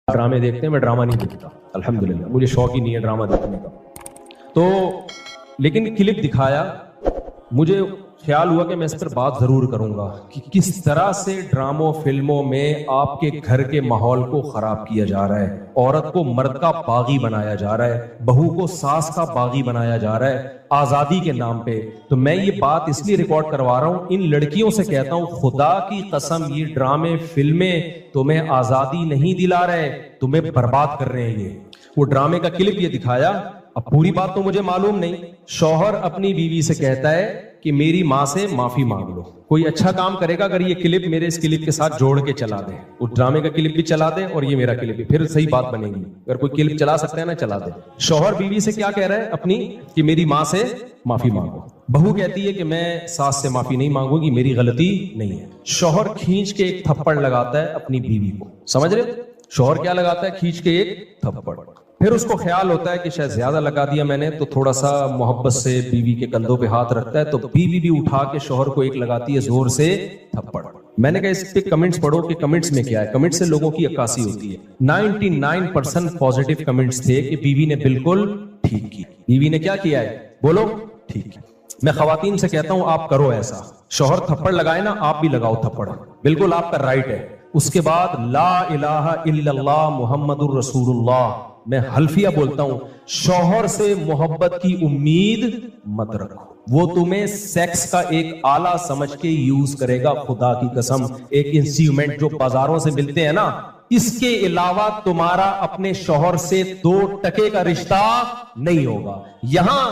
ड्रामे देखते हैं, मैं ड्रामा नहीं देखता अल्हम्दुलिल्लाह, मुझे शौक ही नहीं है ड्रामा देखने का। तो लेकिन क्लिप दिखाया, मुझे ख्याल हुआ कि मैं इस पर बात जरूर करूंगा कि किस तरह से ड्रामों फिल्मों में आपके घर के माहौल को खराब किया जा रहा है, औरत को मर्द का बागी बनाया जा रहा है, बहू को सास का बागी बनाया जा रहा है आजादी के नाम पे। तो मैं ये बात इसलिए रिकॉर्ड करवा रहा हूं, इन लड़कियों से कहता हूं खुदा की कसम, ये ड्रामे फिल्में तुम्हें आजादी नहीं दिला रहे, तुम्हें बर्बाद कर रहे हैं। ये वो ड्रामे का क्लिप ये दिखाया, अब पूरी बात तो मुझे मालूम नहीं। शौहर अपनी बीवी से कहता है कि मेरी माँ से माफी मांग लो। कोई अच्छा काम करेगा अगर ये क्लिप मेरे इस क्लिप के साथ जोड़ के चला दे, उस ड्रामे का क्लिप भी चला दे और ये मेरा क्लिप भी, फिर सही बात बनेगी। अगर कोई क्लिप चला सकता है ना, चला दे। शौहर बीवी से क्या कह रहा है अपनी, कि मेरी माँ से माफी मांगो। बहू कहती है कि मैं सास से माफी नहीं मांगूंगी, मेरी गलती नहीं है। शौहर खींच के एक थप्पड़ लगाता है अपनी बीवी को, समझ रहे हो? शौहर क्या लगाता है? खींच के एक थप्पड़। फिर उसको ख्याल होता है कि शायद ज्यादा लगा दिया मैंने, तो थोड़ा सा मोहब्बत से बीवी के कंधों पे हाथ रखता है, तो बीवी भी उठा के शौहर को एक लगाती है जोर से थप्पड़। मैंने कहा इस पे कमेंट्स पढ़ो कि कमेंट्स में क्या है। कमेंट्स से लोगों की अक्कासी होती है। 99% पॉजिटिव कमेंट्स थे कि बीवी ने बिल्कुल ठीक की। बीवी ने क्या किया है? बोलो ठीक है। मैं खवातीन से कहता हूं आप करो ऐसा, शौहर थप्पड़ लगाए ना, आप भी लगाओ थप्पड़, बिल्कुल आपका राइट है। उसके बाद ला इलाहा इल्लल्लाह मुहम्मदुर रसूलुल्लाह, मैं हल्फिया बोलता हूं, शौहर से मोहब्बत की उम्मीद मत रखो, वो तुम्हें सेक्स का एक आला समझ के यूज करेगा। खुदा की कसम, एक इंस्ट्रूमेंट जो बाजारों से मिलते हैं ना, इसके अलावा तुम्हारा अपने शौहर से 2 टके का रिश्ता नहीं होगा। यहां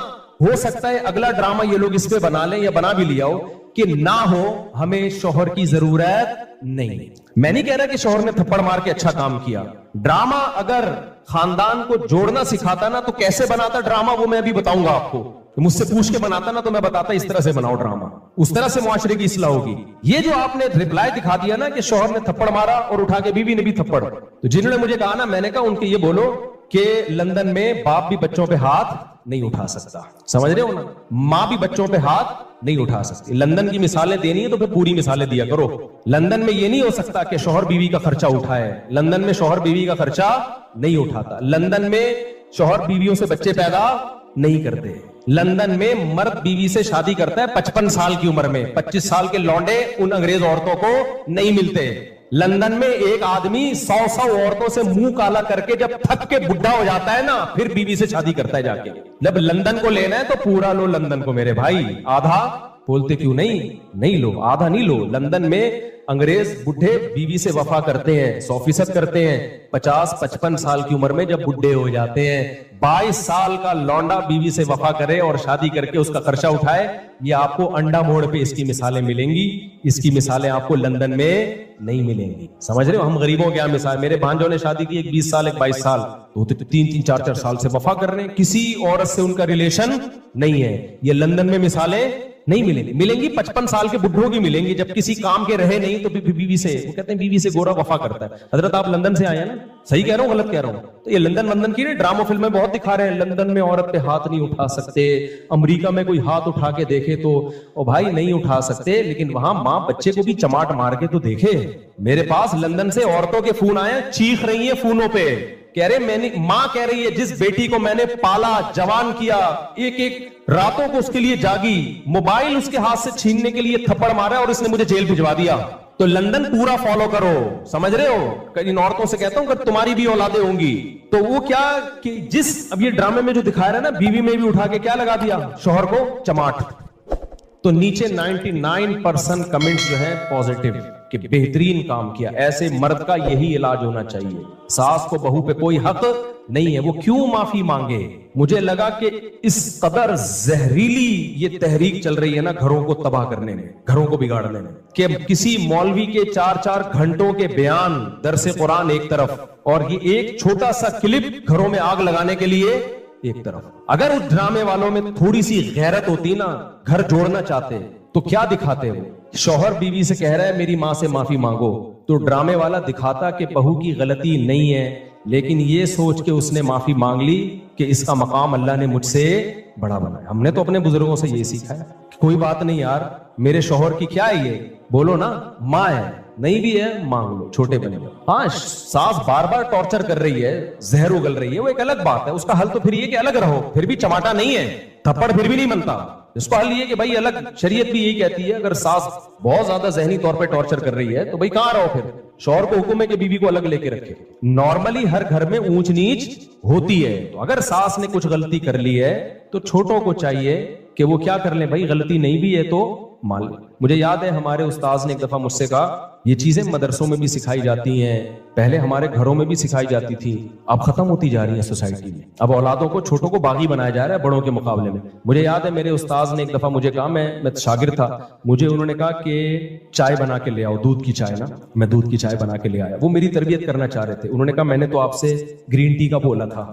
हो सकता है अगला ड्रामा ये लोग इस पे बना लें या बना भी लिया हो कि ना हो, हमें शौहर की जरूरत नहीं। मैं नहीं कह रहा कि शौहर ने थप्पड़ मार के अच्छा काम किया। ड्रामा अगर खानदान को जोड़ना सिखाता ना, तो कैसे बनाता ड्रामा वो मैं अभी बताऊंगा आपको। तो मुझसे पूछ के बनाता ना, तो मैं बताता इस तरह से बनाओ ड्रामा, उस तरह से मुआशरे की इस्लाह होगी। ये जो आपने रिप्लाई दिखा दिया ना कि शौहर ने थप्पड़ मारा और उठा के बीवी ने भी थप्पड़, तो जिन्होंने मुझे कहा ना, मैंने कहा उनके ये बोलो कि लंदन में बाप भी बच्चों पे हाथ नहीं उठा सकता, समझ रहे हो ना? माँ भी बच्चों पे हाथ नहीं उठा सकती। लंदन की मिसालें देनी है तो फिर पूरी मिसालें दिया करो। लंदन में ये नहीं हो सकता कि शौहर बीवी का खर्चा उठाए, लंदन में शौहर बीवी का खर्चा नहीं उठाता। लंदन में शौहर बीवियों से बच्चे पैदा नहीं करते। लंदन में मर्द बीवी से शादी करता है 55 साल की उम्र में। 25 साल के लौंडे उन अंग्रेज औरतों को नहीं मिलते। लंदन में एक आदमी 100 औरतों से मुंह काला करके जब थक के बुढ़ा हो जाता है ना, फिर बीवी से शादी करता है जाके। जब लंदन को लेना है तो पूरा लो लंदन को मेरे भाई, आधा बोलते क्यों नहीं लो, आधा नहीं लो। लंदन में अंग्रेज बुढ़े बीवी से वफा करते हैं, 100% करते हैं। 50-55 साल की उम्र में जब बुढ़े हो जाते हैं, 22 साल का लौंडा बीवी से वफा करे और शादी करके उसका खर्चा उठाए, ये आपको अंडा मोड़ पे इसकी मिसालें मिलेंगी। इसकी मिसालें आपको लंदन में नहीं मिलेंगी, समझ रहे हो? हम गरीबों क्या मिसाल, मेरे भांजों ने शादी की, एक 20 साल एक 22 साल, तो 3-3, 4-4 साल से वफा कर रहे हैं, किसी औरत से उनका रिलेशन नहीं है। ये लंदन में मिसालें नहीं मिलेंगी। मिलेंगी 55 साल के बुढ़ों की मिलेंगी, जब किसी काम के रहे नहीं तो बीवी से, वो कहते हैं बीवी से गोरा वफा करता है। हजरत आप लंदन से आए हैं ना, सही कह रहा हूं गलत कह रहा हूं? तो ये लंदन की ड्रामा फिल्म में बहुत दिखा रहे हैं, लंदन में औरत पे हाथ नहीं उठा सकते। अमेरिका में कोई हाथ उठा के देखे तो ओ भाई नहीं उठा सकते, लेकिन वहां माँ बच्चे को भी चमाट मार के तो देखे। मेरे पास लंदन से औरतों के फोन आए, चीख रही है फोनों पे, कह रहे मैंने, मां कह रही है जिस बेटी को मैंने पाला, जवान किया, एक रातों को उसके लिए जागी, मोबाइल उसके हाथ से छीनने के लिए थप्पड़ मारा और इसने मुझे जेल भिजवा दिया। तो लंदन पूरा फॉलो करो, समझ रहे हो? इन औरतों से कहता हूं कि तुम्हारी भी औलादें होंगी तो वो क्या कि जिस अब ये ड्रामे में जो दिखाया रहा है ना, बीवी में भी उठा के क्या लगा दिया, शौहर को चमाट। तो नीचे 99% कमेंट्स जो है पॉजिटिव कि बेहतरीन काम किया, ऐसे मर्द का यही इलाज होना चाहिए। सास को बहू पे कोई हक नहीं है, वो क्यों माफी मांगे? मुझे लगा कि इस कदर जहरीली ये तहरीक चल रही है ना घरों को तबाह करने में, घरों को बिगाड़ने में, कि किसी मौलवी के 4-4 घंटों के बयान, दरसे कुरान एक तरफ, और ये एक छोटा सा क्लिप घरों में आग लगाने के लिए एक तरफ। अगर उस ड्रामे वालों में थोड़ी सी गैरत होती ना, घर जोड़ना चाहते, तो क्या दिखाते वो? शौहर बीवी से कह रहा है मेरी मां से माफी मांगो, तो ड्रामे वाला दिखाता कि बहू की गलती नहीं है, लेकिन ये सोच के उसने माफी मांग ली कि इसका मकाम अल्लाह ने मुझसे बड़ा बनाया। हमने तो अपने बुजुर्गों से ये सीखा है, कोई बात नहीं यार, मेरे शौहर की क्या है, ये बोलो ना, माँ है, नहीं भी है मांग लो, छोटे बने लो। हाँ, सास बार बार टॉर्चर कर रही है, जहर उगल रही है, वो एक अलग बात है, उसका हल तो फिर ये कि अलग रहो, फिर भी चमाटा नहीं है, थप्पड़ फिर भी नहीं बनता। इसको हल ये कि भाई अलग, शरीयत भी यही कहती है अगर सास बहुत ज्यादा जहनी तौर पे टॉर्चर कर रही है तो भाई कहां रहो, फिर शौहर को हुक्म है कि बीवी को अलग लेके रखे। नॉर्मली हर घर में ऊंच नीच होती है, तो अगर सास ने कुछ गलती कर ली है तो छोटों को चाहिए कि वो क्या कर ले भाई, गलती नहीं भी है तो मान ले। मुझे याद है हमारे उस्ताद ने एक दफा मुझसे कहा, ये चीजें मदरसों में भी सिखाई जाती हैं, पहले हमारे घरों में भी सिखाई जाती थी, अब खत्म होती जा रही है सोसाइटी में। अब औलादों को, छोटों को बागी बनाया जा रहा है बड़ों के मुकाबले में। मुझे याद है मेरे उस्ताद ने एक दफा मुझे कहा, मैं शागिर्द था, मुझे उन्होंने कहा कि चाय बना के ले आओ, दूध की चाय ना। मैं दूध की चाय बना के ले आया। वो मेरी तरबियत करना चाह रहे थे। उन्होंने कहा मैंने तो आपसे ग्रीन टी का बोला था,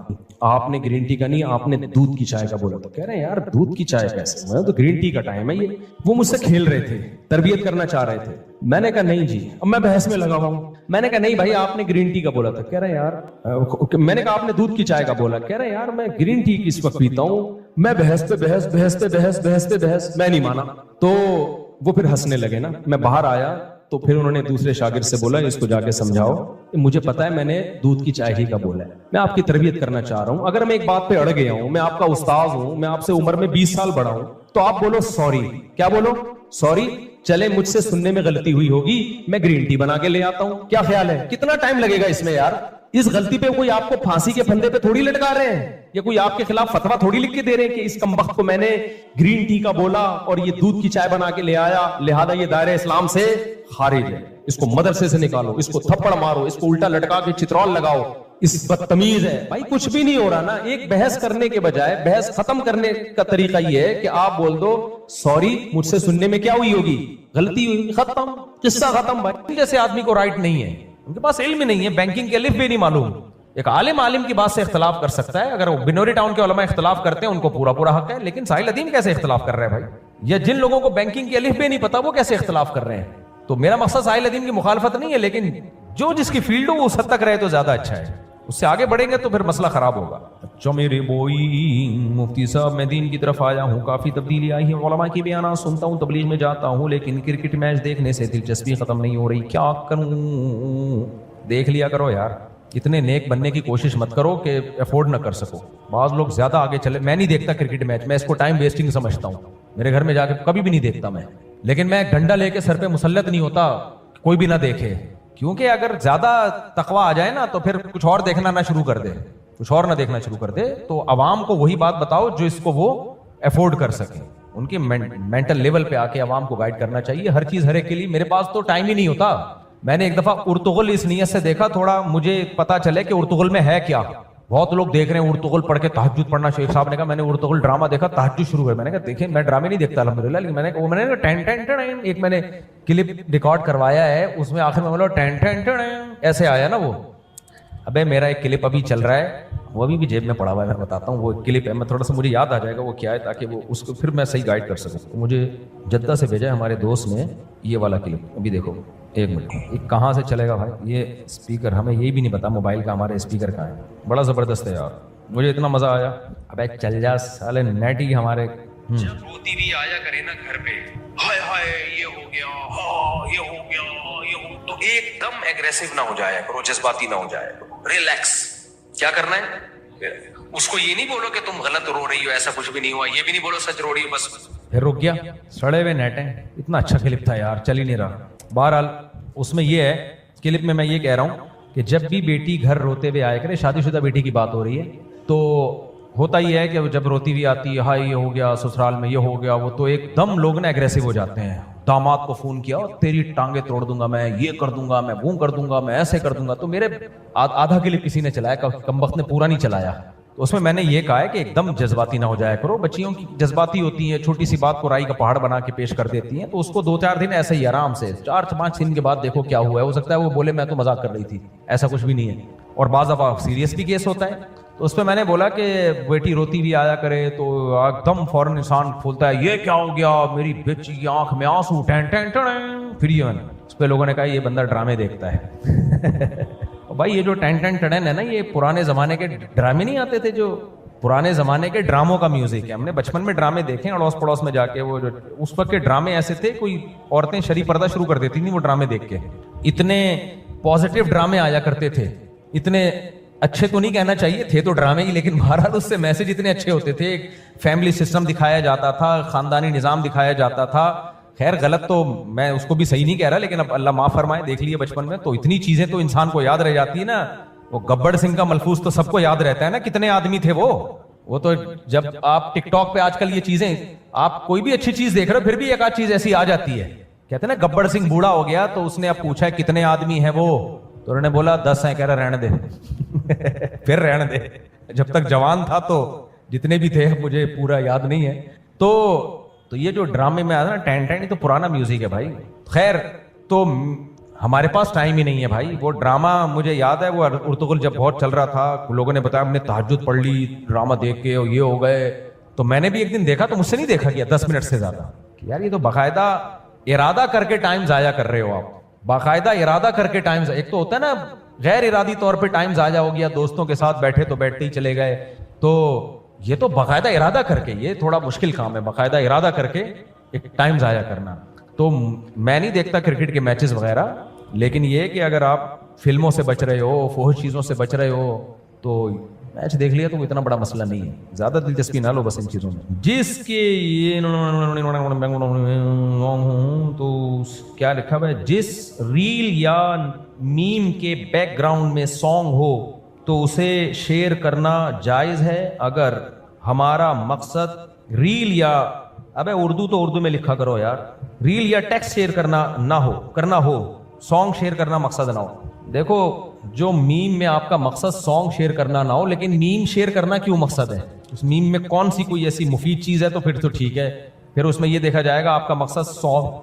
आपने ग्रीन टी का नहीं, आपने दूध की चाय का बोला था। कह रहे हैं यार दूध की चाय कैसे, मैं तो ग्रीन टी का टाइम है ये। वो मुझसे खेल रहे थे, तरबियत करना चाह रहे थे। मैंने कहा नहीं जी, अब मैं बहस में लगा हुआ हूं। मैंने कहा नहीं भाई आपने ग्रीन टी का बोला था। कह रहे यार, मैंने कहा आपने दूध की चाय का बोला। कह रहे यार मैं ग्रीन टी किस वक्त पीता हूं, मैं बहस पे बहस, बहस पे बहस, बहस पे बहस, मैं नहीं माना। तो वो फिर हंसने लगे ना। मैं बाहर आया तो फिर उन्होंने दूसरे शागिर्द से बोला इसको जाके समझाओ, मुझे पता है मैंने दूध की चाय ही का बोला है, मैं आपकी तरबियत करना चाह रहा हूं। अगर मैं एक बात पे अड़ गया हूं, मैं आपका उस्ताद हूं, मैं आपसे उम्र में 20 साल बड़ा हूं, तो आप बोलो सॉरी। क्या बोलो? सॉरी। चले मुझसे सुनने में गलती हुई होगी, मैं ग्रीन टी बना के ले आता हूं, क्या ख्याल है? कितना टाइम लगेगा इसमें यार? इस गलती पे कोई आपको फांसी के फंदे पे थोड़ी लटका रहे हैं, या कोई आपके खिलाफ फतवा थोड़ी लिख के दे रहे हैं कि इस कमबख्त को मैंने ग्रीन टी का बोला और ये दूध की चाय बना के ले आया, लिहाजा ये दायरे इस्लाम से खारिज है, इसको मदरसे से निकालो, इसको थप्पड़ मारो, इसको उल्टा लटका के चित्रौल लगाओ, इस बदतमीज है। भाई कुछ भी नहीं हो रहा ना। एक बहस करने के बजाय बहस खत्म करने का तरीका ये है कि आप बोल दो सॉरी, मुझसे सुनने में क्या हुई होगी, गलती हुई, खत्म, किस्सा खत्म। भाई जैसे आदमी को राइट नहीं है, उनके पास इल्म नहीं है, बैंकिंग के अलिफ भी नहीं मालूम। एक आलिम की बात से इख्तलाफ कर सकता है, अगर बिनोरी टाउन के उलमा इख्तलाफ करते हैं उनको पूरा हक है, लेकिन साहिल अदीम कैसे इख्तलाफ कर रहे हैं भाई? या जिन लोगों को बैंकिंग के अलिफ भी नहीं पता वो कैसे इख्तलाफ कर रहे हैं? तो मेरा मकसद साहिल अदीम की मुखालफत नहीं है, लेकिन जो जिसकी फील्ड हो वो उस हद तक रहे तो ज्यादा अच्छा है। उससे आगे बढ़ेंगे तो फिर मसला खराब होगा। अच्छा मेरे बोई मुफ्ती साहब, मैं दीन की तरफ आया हूँ, काफी तब्दीली आई है, उलमा की बयान सुनता हूँ, तबलीग में जाता हूँ, लेकिन क्रिकेट मैच देखने से दिलचस्पी खत्म नहीं हो रही, क्या करूँ? देख लिया करो यार, इतने नेक बनने की कोशिश मत करो कि अफोर्ड ना कर सको। बाज लोग ज्यादा आगे चले। मैं नहीं देखता क्रिकेट मैच, मैं इसको टाइम वेस्टिंग समझता हूँ। मेरे घर में जाके कभी भी नहीं देखता मैं, लेकिन मैं डंडा लेके सर पे मुसल्लत नहीं होता कोई भी ना देखे, क्योंकि अगर ज्यादा तकवा आ जाए ना तो फिर कुछ और देखना ना शुरू कर दे, कुछ और ना देखना शुरू कर दे। तो अवाम को वही बात बताओ जो इसको वो अफोर्ड कर सके। उनके मेंटल लेवल पे आके अवाम को गाइड करना चाहिए, हर चीज हर एक के लिए। मेरे पास तो टाइम ही नहीं होता। मैंने एक दफा उर्तुगल इस नियत से देखा, थोड़ा मुझे पता चले कि उर्तुगल में है क्या। बहुत लोग देख रहे हैं उर्तुगल पढ़ के तहज्जुद पढ़ना। शेख साहब ने कहा मैंने उर्तुगल ड्रामा देखा, तहज्जुद शुरू हुआ। मैंने कहा देखें मैं ड्रामे नहीं देखता अल्हम्दुलिल्लाह, लेकिन मैंने टेन टेन टेन एक मैंने क्लिप रिकॉर्ड करवाया है, उसमें आखिर में बोला टेन टेन टेन ऐसे आया ना वो। अबे मेरा एक क्लिप अभी चल रहा है, वो अभी भी जेब में पड़ा हुआ है, मैं बताता हूँ वो क्लिप है। मैं थोड़ा सा मुझे याद आ जाएगा वो क्या है, ताकि वो उसको फिर मैं सही गाइड कर सकूँ। तो मुझे जद्दा से भेजा है हमारे दोस्त ने ये वाला क्लिप, अभी देखो एक मिनट। ये कहाँ से चलेगा भाई? ये स्पीकर हमें यही भी नहीं पता मोबाइल का हमारे स्पीकर का है। बड़ा जबरदस्त है यार, मुझे इतना मजा आया। अबे चल जा साले, नेट ही हमारे। जब रोती भी आया करे ना घर पे, हाय हाय ये हो गया, हाँ ये हो गया, ये हो, तो एकदम एग्रेसिव ना हो जाए करो, जज्बाती ना हो जाए करो, रिलैक्स। क्या करना है? उसको ये नहीं बोलो कि तुम गलत रो रही हो, ऐसा कुछ भी नहीं हुआ। ये भी नहीं बोलो सच रो रही हो, बस फिर रुक गया। सड़े हुए नेट है। इतना अच्छा क्लिप था यार, चल ही नहीं रहा। बहरहाल उसमें ये है, क्लिप में मैं ये कह रहा हूँ कि जब भी बेटी घर रोते हुए आया करे, शादीशुदा बेटी की बात हो रही है, तो होता ही है कि जब रोती हुई आती है, हाय ये हो गया, ससुराल में ये हो गया, वो तो एकदम लोग ना एग्रेसिव हो जाते हैं। दामाद को फोन किया, तेरी टांगे तोड़ दूंगा मैं, ये कर दूंगा मैं, वो कर दूंगा मैं, ऐसे कर दूंगा। तो मेरे आधा क्लिप किसी ने चलाया, कमबख्त ने पूरा नहीं चलाया। तो उसमें मैंने ये कहा है कि एकदम जज्बाती ना हो जाया करो। बच्चियों की जज्बाती होती है, छोटी सी बात को राई का पहाड़ बना के पेश कर देती हैं, तो उसको 2-4 दिन ऐसे ही आराम से, 4-5 दिन के बाद देखो क्या हुआ है। हो सकता है वो बोले मैं तो मजाक कर रही थी, ऐसा कुछ भी नहीं है। और बाज़ दफ़ा सीरियस भी केस होता है। तो उस पर मैंने बोला कि बेटी रोती भी आया करे तो एकदम फौरन इंसान खोलता है, ये क्या हो गया, मेरी बच्ची की आंख में आंसू, टें टें टें। फिर ये उस पर लोगों ने कहा ये बंदा ड्रामे देखता है। भाई ये जो टेन टेन टड़न है ना, ये पुराने जमाने के ड्रामे नहीं आते थे, जो पुराने जमाने के ड्रामों का म्यूजिक है। हमने बचपन में ड्रामे देखे हैं अड़ोस पड़ोस में जाके, वो जो उस वक्त के ड्रामे ऐसे थे, कोई औरतें शरीफ पर्दा शुरू कर देती थी वो ड्रामे देख के। इतने पॉजिटिव ड्रामे आया करते थे, इतने अच्छे तो नहीं कहना चाहिए, थे तो ड्रामे ही, लेकिन बहरहाल उससे मैसेज इतने अच्छे होते थे। एक फैमिली सिस्टम दिखाया जाता था, खानदानी निज़ाम दिखाया जाता था। खैर गलत तो मैं उसको भी सही नहीं कह रहा, लेकिन अब अल्लाह माफ फरमाए, देख लिए बचपन में तो इतनी चीजें तो इंसान को याद रह जाती है ना। वो गब्बर सिंह का मलफूज तो सबको याद रहता है ना, कितने आदमी थे वो तो जब आप टिकटॉक पे आजकल ये चीजें, आप कोई भी अच्छी चीज देख रहे हो फिर भी एक आध चीज ऐसी आ जाती है। कहते हैं ना गब्बर सिंह बूढ़ा हो गया तो उसने अब पूछा है कितने आदमी है वो, तो उन्होंने बोला 10 हैं। कह रहा रहने दे फिर रहने दे, जब तक जवान था तो जितने भी थे मुझे पूरा याद नहीं है। तो ये जो ड्रामे में आता ना टैन टैन, तो पुराना म्यूजिक है भाई। खैर तो हमारे पास टाइम ही नहीं है भाई। वो ड्रामा मुझे याद है, वो उर्तुगुल जब बहुत चल रहा था, लोगों ने बताया हमने तहज्जुद पढ़ ली ड्रामा देख के और ये हो गए। तो मैंने भी एक दिन देखा, तो मुझसे नहीं देखा गया 10 मिनट से ज्यादा। यार ये तो बाकायदा इरादा करके टाइम जाया कर रहे हो आप, बाकायदा इरादा करके टाइम। एक तो होता है ना गैर इरादी तौर पे टाइम जाया हो गया, दोस्तों के साथ बैठे तो बैठते ही चले गए। तो ये तो बाकायदा इरादा करके, ये थोड़ा मुश्किल काम है, बाकायदा इरादा करके एक टाइम जाया करना। तो मैं नहीं देखता क्रिकेट के मैचेस वगैरह, लेकिन ये कि अगर आप फिल्मों से बच रहे हो, फोहश चीज़ों से बच रहे हो, तो मैच देख लिया तो इतना बड़ा मसला नहीं है। ज़्यादा दिलचस्पी ना लो बस इन चीज़ों में। जिसके ये तो क्या लिखा हुआ है, जिस रील या मीम के बैकग्राउंड में सॉन्ग हो तो उसे शेयर करना जायज़ है अगर हमारा मकसद रील या, अबे उर्दू तो उर्दू में लिखा करो यार, रील या टेक्स्ट शेयर करना हो, सॉन्ग शेयर करना मकसद ना हो। देखो जो मीम में आपका मकसद सॉन्ग शेयर करना ना हो, लेकिन मीम शेयर करना क्यों मकसद है? उस मीम में कौन सी कोई ऐसी मुफीद चीज़ है तो फिर तो ठीक है, फिर उसमें ये देखा जाएगा आपका मकसद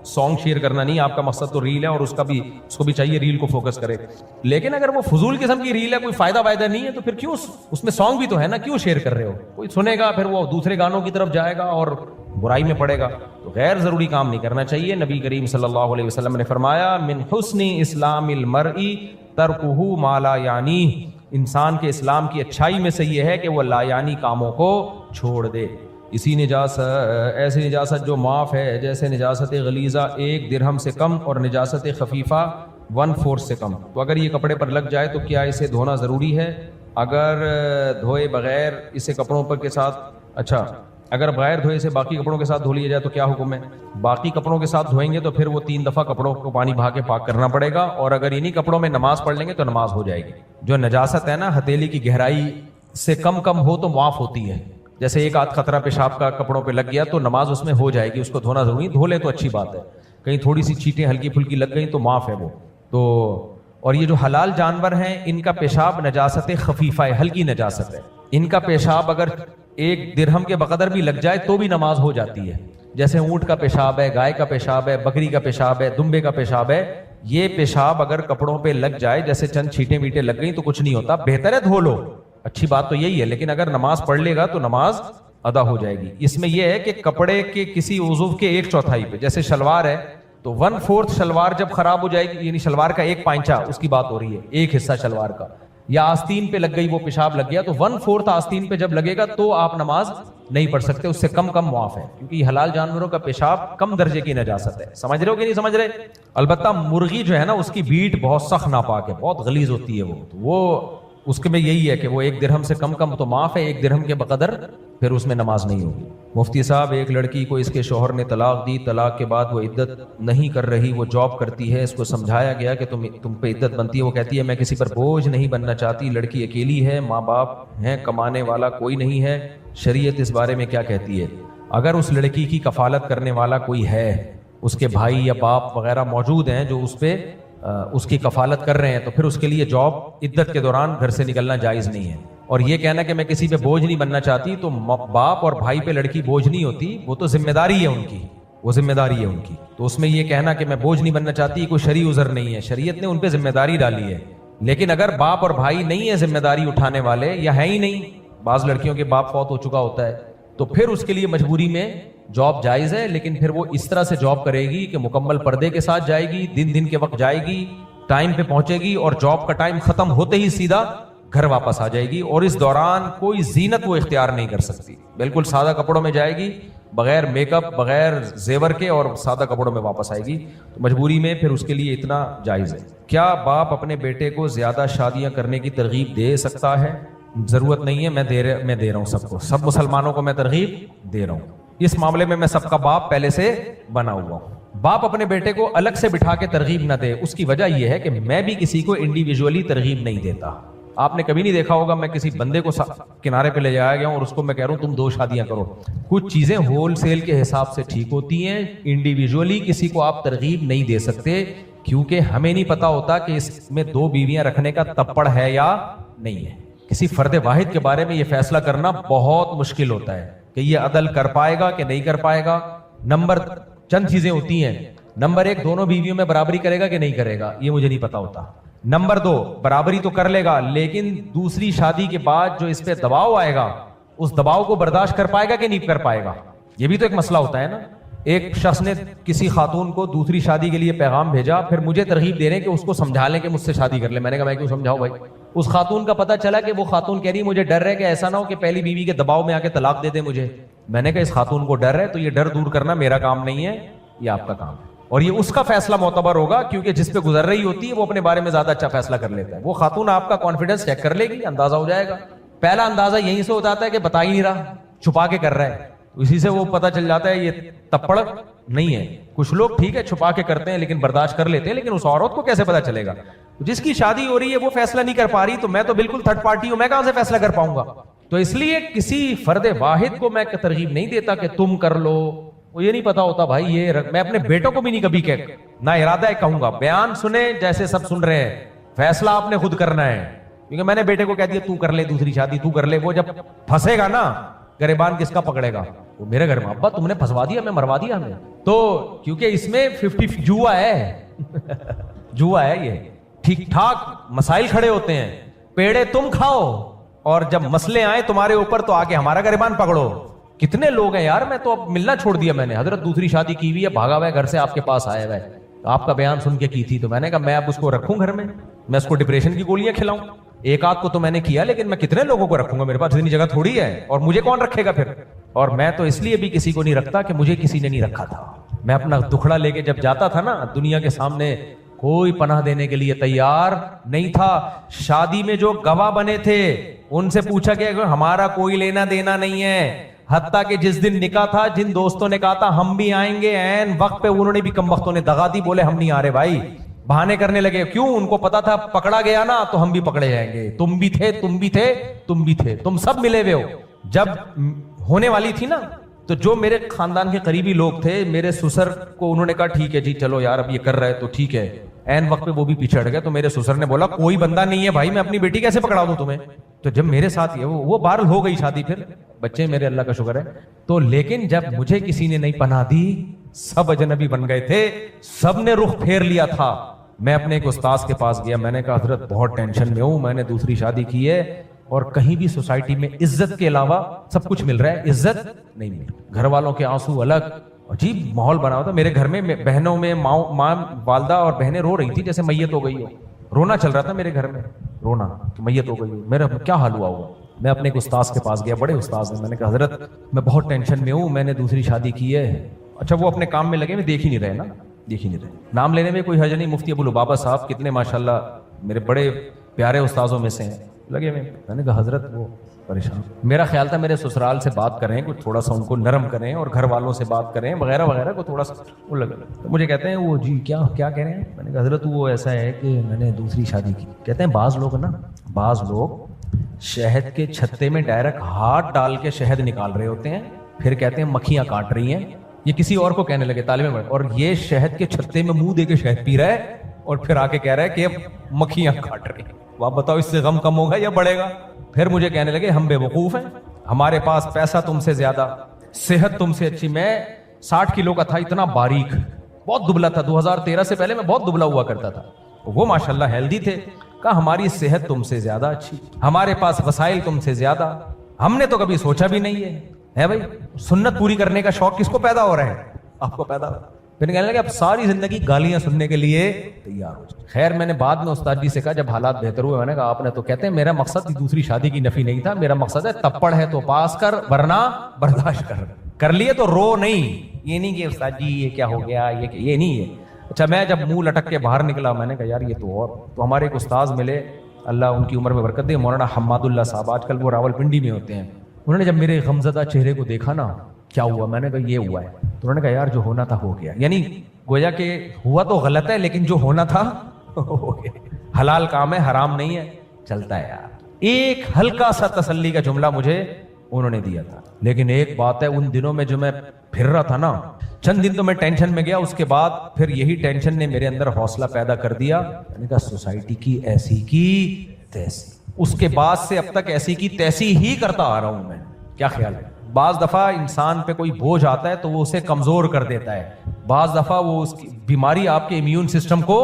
सॉन्ग शेयर करना नहीं, आपका मकसद तो रील है और उसको भी चाहिए रील को फोकस करे। लेकिन अगर वो फजूल किस्म की रील है, कोई फायदा वायदा नहीं है, तो फिर क्यों, उसमें सॉन्ग भी तो है ना, क्यों शेयर कर रहे हो? कोई सुनेगा फिर वो दूसरे गानों की तरफ जाएगा और बुराई में पड़ेगा। तो गैर जरूरी काम नहीं करना चाहिए। नबी करीम सल्लल्लाहु अलैहि वसल्लम ने फरमाया मिन हुस्नि इस्लामिल मरई तरकुहु मा ला यानी, इंसान के इस्लाम की अच्छाई में से ये है कि वो लायानी कामों को छोड़ दे। इसी निजासत, ऐसी निजासत जो माफ़ है जैसे निजासत गलीज़ा 1 दिरहम से कम और निजासत खफीफ़ा 1/4 से कम। तो अगर ये कपड़े पर लग जाए तो क्या इसे धोना ज़रूरी है? अगर धोए बगैर इसे कपड़ों पर के साथ, अच्छा अगर बगैर धोए से बाकी कपड़ों के साथ धो लिया जाए तो क्या हुक्म है? बाकी कपड़ों के साथ धोएंगे तो फिर वो 3 दफ़ा कपड़ों को पानी बहा के पाक करना पड़ेगा, और अगर इन्हीं कपड़ों में नमाज पढ़ लेंगे तो नमाज हो जाएगी। जो नजासत है ना, हथेली की गहराई से कम हो तो माफ़ होती है। जैसे एक आध खतरा पेशाब का कपड़ों पे लग गया तो नमाज उसमें हो जाएगी, उसको धोना जरूरी, धो ले तो अच्छी बात है। कहीं थोड़ी सी चीटें हल्की फुल्की लग गई तो माफ़ है वो तो। और ये जो हलाल जानवर हैं इनका पेशाब नजासत खफीफा है, हल्की नजासत है। इनका पेशाब अगर 1 दिरहम के बकदर भी लग जाए तो भी नमाज हो जाती है। जैसे ऊंट का पेशाब है, गाय का पेशाब है, बकरी का पेशाब है, दुम्बे का पेशाब है। ये पेशाब अगर कपड़ों पे लग जाए, जैसे चंद छींटे मीटे लग गई तो कुछ नहीं होता, बेहतर है धो लो, अच्छी बात तो यही है। लेकिन अगर नमाज पढ़ लेगा तो नमाज अदा हो जाएगी। इसमें यह है कि कपड़े के किसी उज़ुव के 1/4 पे, जैसे शलवार है तो 1/4 शलवार जब खराब हो जाएगी, यानी शलवार का 1 पांचा, उसकी बात हो रही है, एक हिस्सा शलवार का, या आस्तीन पे लग गई, वो पेशाब लग गया, तो 1/4 आस्तीन पे जब लगेगा तो आप नमाज नहीं पढ़ सकते, उससे कम मुआफ है, क्योंकि हलाल जानवरों का पेशाब कम दर्जे की नजासत है। समझ रहे हो कि नहीं समझ रहे? अलबत्ता मुर्गी जो है ना, उसकी बीट बहुत सख्त नापाक है, बहुत गलीज होती है वो उसके में यही है कि वो 1 दिरहम से कम तो माफ है, 1 दिरहम के बकदर फिर उसमें नमाज नहीं होगी। मुफ्ती साहब, एक लड़की को इसके शोहर ने तलाक दी, तलाक के बाद वो इद्दत नहीं कर रही, वो जॉब करती है, इसको समझाया गया कि तुम पे इद्दत बनती है, वो कहती है मैं किसी पर बोझ नहीं बनना चाहती, लड़की अकेली है, माँ बाप हैं, कमाने वाला कोई नहीं है, शरीयत इस बारे में क्या कहती है? अगर उस लड़की की कफालत करने वाला कोई है, उसके भाई या बाप वगैरह मौजूद हैं जो उस पर उसकी कफालत कर रहे हैं, तो फिर उसके लिए जॉब इद्दत के दौरान घर से निकलना जायज़ नहीं है। और ये कहना कि मैं किसी पे बोझ नहीं बनना चाहती, तो बाप और भाई पे लड़की बोझ नहीं होती, वो तो जिम्मेदारी है उनकी, वो जिम्मेदारी है उनकी। तो उसमें ये कहना कि मैं बोझ नहीं बनना चाहती कोई शरई उज़र नहीं है, शरीयत ने उन पे जिम्मेदारी डाली है। लेकिन अगर बाप और भाई नहीं है जिम्मेदारी उठाने वाले, या है ही नहीं, बाज़ लड़कियों के बाप फौत हो चुका होता है, तो फिर उसके लिए मजबूरी में जॉब जायज़ है, लेकिन फिर वो इस तरह से जॉब करेगी कि मुकम्मल पर्दे के साथ जाएगी, दिन के वक्त जाएगी, टाइम पे पहुंचेगी, और जॉब का टाइम खत्म होते ही सीधा घर वापस आ जाएगी। और इस दौरान कोई जीनत वो इख्तियार नहीं कर सकती, बिल्कुल सादा कपड़ों में जाएगी, بغیر میک اپ بغیر زیور کے اور سادہ کپڑوں میں واپس آئے گی, تو مجبوری میں پھر اس کے لیے اتنا جائز ہے. کیا باپ اپنے بیٹے کو زیادہ شادیاں کرنے کی ترغیب دے سکتا ہے؟ ضرورت نہیں ہے, میں دے رہا ہوں سب کو, سب مسلمانوں کو میں ترغیب دے رہا ہوں. اس معاملے میں سب کا باپ پہلے سے بنا ہوا ہوں. باپ اپنے بیٹے کو الگ سے بٹھا کے ترغیب نہ دے, اس کی وجہ یہ ہے کہ میں بھی کسی کو انڈیویجولی ترغیب نہیں دیتا. آپ نے کبھی نہیں دیکھا ہوگا میں کسی بندے کو کنارے پہ لے جایا گیا ہوں اور اس کو میں کہہ رہا ہوں تم 2 شادیاں کرو. کچھ چیزیں ہول سیل کے حساب سے ٹھیک ہوتی ہیں, انڈیویجولی کسی کو آپ ترغیب نہیں دے سکتے, کیونکہ ہمیں نہیں پتا ہوتا کہ اس میں 2 بیویاں رکھنے کا تپڑ ہے یا نہیں ہے. کسی فرد واحد کے بارے میں یہ فیصلہ کرنا بہت مشکل ہوتا ہے کہ یہ عدل کر پائے گا کہ نہیں کر پائے گا. چند چیزیں ہوتی ہیں. نمبر 1, دونوں بیویوں میں برابری کرے گا کہ نہیں کرے گا, یہ مجھے نہیں پتا ہوتا. نمبر 2, برابری تو کر لے گا لیکن دوسری شادی کے بعد جو اس پہ دباؤ آئے گا اس دباؤ کو برداشت کر پائے گا کہ نہیں کر پائے گا, یہ بھی تو ایک مسئلہ ہوتا ہے نا. ایک شخص نے کسی خاتون کو دوسری شادی کے لیے پیغام بھیجا, پھر مجھے ترغیب دے رہے ہیں کہ اس کو سمجھا لیں کہ مجھ سے شادی کر لیں. میں نے کہا میں کیوں سمجھاؤں بھائی. اس خاتون کا پتہ چلا کہ وہ خاتون کہہ رہی مجھے ڈر ہے کہ ایسا نہ ہو کہ پہلی بیوی کے دباؤ میں آ کے طلاق دے دے مجھے. میں نے کہا اس خاتون کو ڈر ہے تو یہ ڈر دور کرنا میرا کام نہیں ہے, یہ آپ کا کام ہے, اور یہ اس کا فیصلہ معتبر ہوگا کیونکہ جس پہ گزر رہی ہوتی ہے وہ اپنے بارے میں زیادہ اچھا فیصلہ کر لیتا ہے. وہ خاتون آپ کا کانفیڈنس چیک کر لے گی, اندازہ ہو جائے گا. پہلا اندازہ یہیں سے ہو جاتا ہے کہ بتا ہی نہیں رہا, چھپا کے کر رہا ہے, اسی سے وہ پتہ چل جاتا ہے یہ تپڑ نہیں ہے. کچھ لوگ ٹھیک ہے چھپا کے کرتے ہیں لیکن برداشت کر لیتے ہیں, لیکن اس عورت کو کیسے پتہ چلے گا؟ جس کی شادی ہو رہی ہے وہ فیصلہ نہیں کر پا رہی, تو میں تو بالکل تھرڈ پارٹی ہوں, میں کہاں سے فیصلہ کر پاؤں گا؟ تو اس لیے کسی فرد واحد کو میں ترغیب نہیں دیتا کہ تم کر لو, وہ یہ نہیں پتا ہوتا بھائی. یہ میں اپنے بیٹوں کو بھی نہیں کبھی نہ ارادہ ہے کہوں گا بیان سنیں جیسے سب سن رہے ہیں, فیصلہ آپ نے خود کرنا ہے. کیونکہ میں نے بیٹے کو کہہ دیا تو کر لے دوسری شادی, تو کر لے. وہ جب پھنسے گا نا گریبان کس کا پکڑے گا؟ وہ میرے گھر میں ابا تم نے پھنسوا دیا, میں مروا دیا ہمیں. تو کیونکہ اس میں 50 جوا ہے جوا ہے. یہ ٹھیک ٹھاک مسائل کھڑے ہوتے ہیں, پیڑے تم کھاؤ اور جب مسئلے آئے تمہارے اوپر تو آگے ہمارا گریبان پکڑو. کتنے لوگ ہیں یار, میں تو اب ملنا چھوڑ دیا. میں نے حضرت دوسری شادی کی ہوئی ہے, بھاگا ہوا ہے گھر سے آپ کے پاس آیا ہوا ہے, آپ کا بیان سن کے کی تھی. تو میں نے کہا میں اب اس کو رکھوں گھر میں اس کو ڈپریشن کی گولیاں کھلاؤں؟ ایک آدھ کو تو میں نے کیا, لیکن میں کتنے لوگوں کو رکھوں گا؟ میرے پاس اتنی جگہ تھوڑی ہے, اور مجھے کون رکھے گا پھر؟ اور میں تو اس لیے بھی کسی کو نہیں رکھتا کہ مجھے کسی نے نہیں رکھا تھا. میں اپنا دکھڑا لے کے جب جاتا تھا نا دنیا کے سامنے, کوئی پناہ دینے کے لیے تیار نہیں تھا. شادی میں جو گواہ بنے تھے ان سے پوچھا کہ ہمارا کوئی لینا دینا نہیں ہے, حتیٰ کہ جس دن نکاح تھا جن دوستوں نے کہا تھا ہم بھی آئیں گے, عین وقت پہ انہوں نے بھی کم وقتوں نے دغا دی, بولے ہم نہیں آ رہے بھائی. بہانے کرنے لگے, کیوں؟ ان کو پتا تھا پکڑا گیا نا تو ہم بھی پکڑے جائیں گے. تم بھی تھے, تم بھی تھے, تم بھی تھے, تم سب ملے ہوئے ہو. جب ہونے والی تھی نا تو جو میرے خاندان کے قریبی لوگ تھے, میرے سسر کو انہوں نے کہا ٹھیک ہے جی چلو یار اب یہ کر رہے تو ٹھیک ہے. عین وقت پہ وہ بھی پیچھے ہٹ گئے. تو میرے سسر نے بولا کوئی بندہ نہیں ہے بھائی, میں اپنی بیٹی کیسے پکڑا دوں تمہیں؟ تو جب میرے ساتھ یہ وہ بہرحال ہو گئی شادی, پھر بچے میرے اللہ کا شکر ہے. تو لیکن جب مجھے کسی نے نہیں پناہ دی, سب اجنبی بن گئے تھے, سب نے رخ پھیر لیا تھا. میں اپنے ایک استاذ کے پاس گیا, میں نے کہا حضرت بہت ٹینشن میں ہوں, میں نے دوسری شادی کی ہے اور کہیں بھی سوسائٹی میں عزت کے علاوہ سب کچھ مل رہا ہے, عزت نہیں مل. گھر والوں کے آنسو الگ, عجیب ماحول بنا ہوا تھا میرے گھر میں. بہنوں میں ماں والدہ اور بہنیں رو رہی تھی جیسے میت ہو گئی ہو. رونا چل رہا تھا میرے گھر میں, رونا کہ میت ہو گئی ہو. میرا کیا حال ہوا ہوگا. میں اپنے ایک استاذ کے پاس گیا, بڑے استاذ ہیں. میں نے کہا حضرت میں بہت ٹینشن میں ہوں, میں نے دوسری شادی کی ہے. اچھا وہ اپنے کام میں لگے ہوئے, دیکھ ہی نہیں رہے نا, دیکھ ہی نہیں رہے. نام لینے میں کوئی حرج نہیں, مفتی ابو لبابہ صاحب کتنے ماشاءاللہ میرے بڑے پیارے استاذوں میں سے ہیں, لگے ہوئے. میں نے کہا حضرت وہ پریشان. میرا خیال تھا میرے سسرال سے بات کریں, کچھ تھوڑا سا ان کو نرم کریں اور گھر والوں سے بات کریں وغیرہ وغیرہ, کو تھوڑا سا وہ لگا. تو مجھے کہتے ہیں وہ جی کیا کہہ رہے ہیں؟ میں نے کہا حضرت وہ ایسا ہے کہ میں نے دوسری شادی کی. کہتے ہیں بعض لوگ شہد کے چھتے میں ڈائریکٹ ہاتھ ڈال کے شہد نکال رہے ہوتے ہیں, پھر کہتے ہیں مکھیاں کاٹ رہی ہیں. یہ کسی اور کو کہنے لگے طالب علم, اور یہ شہد کے چھتے میں منہ دے کے شہد پی رہا ہے اور پھر آ کے کہہ رہا ہے کہ مکھیاں کاٹ رہی ہیں. آپ بتاؤ اس سے غم کم ہوگا یا بڑھے گا؟ پھر مجھے کہنے لگے ہم بے وقوف ہیں, ہمارے پاس پیسہ تم سے زیادہ, صحت تم سے اچھی. میں 60 کلو کا تھا, اتنا باریک, بہت دبلا تھا. 2013 سے پہلے میں بہت دبلا ہوا کرتا تھا, وہ ماشاءاللہ ہیلدی تھے. کہا ہماری صحت تم سے زیادہ اچھی, ہمارے پاس وسائل تم سے زیادہ, ہم نے تو کبھی سوچا بھی نہیں ہے بھائی. سنت پوری کرنے کا شوق کس کو پیدا ہو رہا ہے؟ آپ کو پیدا ہو. پھر کہنے لگے اب ساری زندگی گالیاں سننے کے لیے تیار ہو. خیر میں نے بعد میں استاد جی سے کہا جب حالات بہتر ہوئے, میں نے کہا آپ نے تو کہتے ہیں میرا مقصد دوسری شادی کی نفی نہیں تھا, میرا مقصد ہے تپڑ ہے تو پاس کر ورنہ برداشت کر. कर लिए तो रो नहीं, ये नहीं कि उस्ताद जी ये क्या हो गया, ये नहीं है। अच्छा मैं जब मुंह लटक के बाहर निकला, मैंने कहा यार ये तो हमारे एक उस्ताद मिले, अल्लाह उनकी उम्र में बरकत दे, मौलाना हम्मादुल्लाह साहब, आजकल वो रावलपिंडी में होते हैं। उन्होंने जब मेरे गमज़दा चेहरे को देखा ना, क्या हुआ, मैंने कहा ये हुआ है, तो उन्होंने कहा यार जो होना था हो गया। यानी गोया कि हुआ तो गलत है लेकिन जो होना था हो गया। हलाल काम है, हराम नहीं है, चलता है यार। एक हल्का सा तसल्ली का जुमला मुझे उन्होंने दिया था। लेकिन एक बात है, उन दिनों में जो मैं फिर रहा था ना, चंद दिन तो मैं टेंशन में गया, उसके बाद फिर यही टेंशन ने मेरे अंदर हौसला पैदा कर दिया। मैंने कहा सोसाइटी की ऐसी की तैसी, उसके बाद से अब तक ऐसी की तैसी ही करता आ रहा हूं मैं। क्या ख्याल है? बाज दफा इंसान पे कोई बोझ आता है तो वो उसे कमजोर कर देता है, बाज दफा वो उसकी बीमारी आपके इम्यून सिस्टम को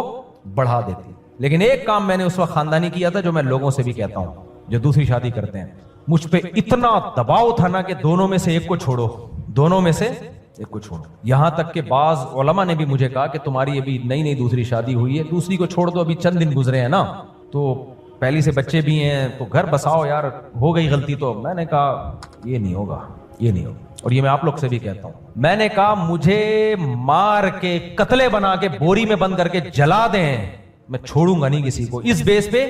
बढ़ा देती है। लेकिन एक काम मैंने उस वक्त खानदानी किया था, जो मैं लोगों से भी कहता हूं जो दूसरी शादी करते हैं, मुझ पे इतना दबाव था ना कि दोनों में से एक को छोड़ो, दोनों में से एक को छोड़ो। यहां तक के बाज उलमा ने भी मुझे कहा कि तुम्हारी अभी नई नई दूसरी शादी हुई है, दूसरी को छोड़ दो, अभी चंद दिन गुजरे हैं ना, तो पहली से बच्चे भी हैं, तो घर बसाओ यार, हो गई गलती तो। मैंने कहा ये नहीं होगा, ये नहीं होगा। और ये मैं आप लोग से भी कहता हूं, मैंने कहा मुझे मार के कतले बना के बोरी में बंद करके जला दें, मैं छोड़ूंगा नहीं किसी को इस बेस पे।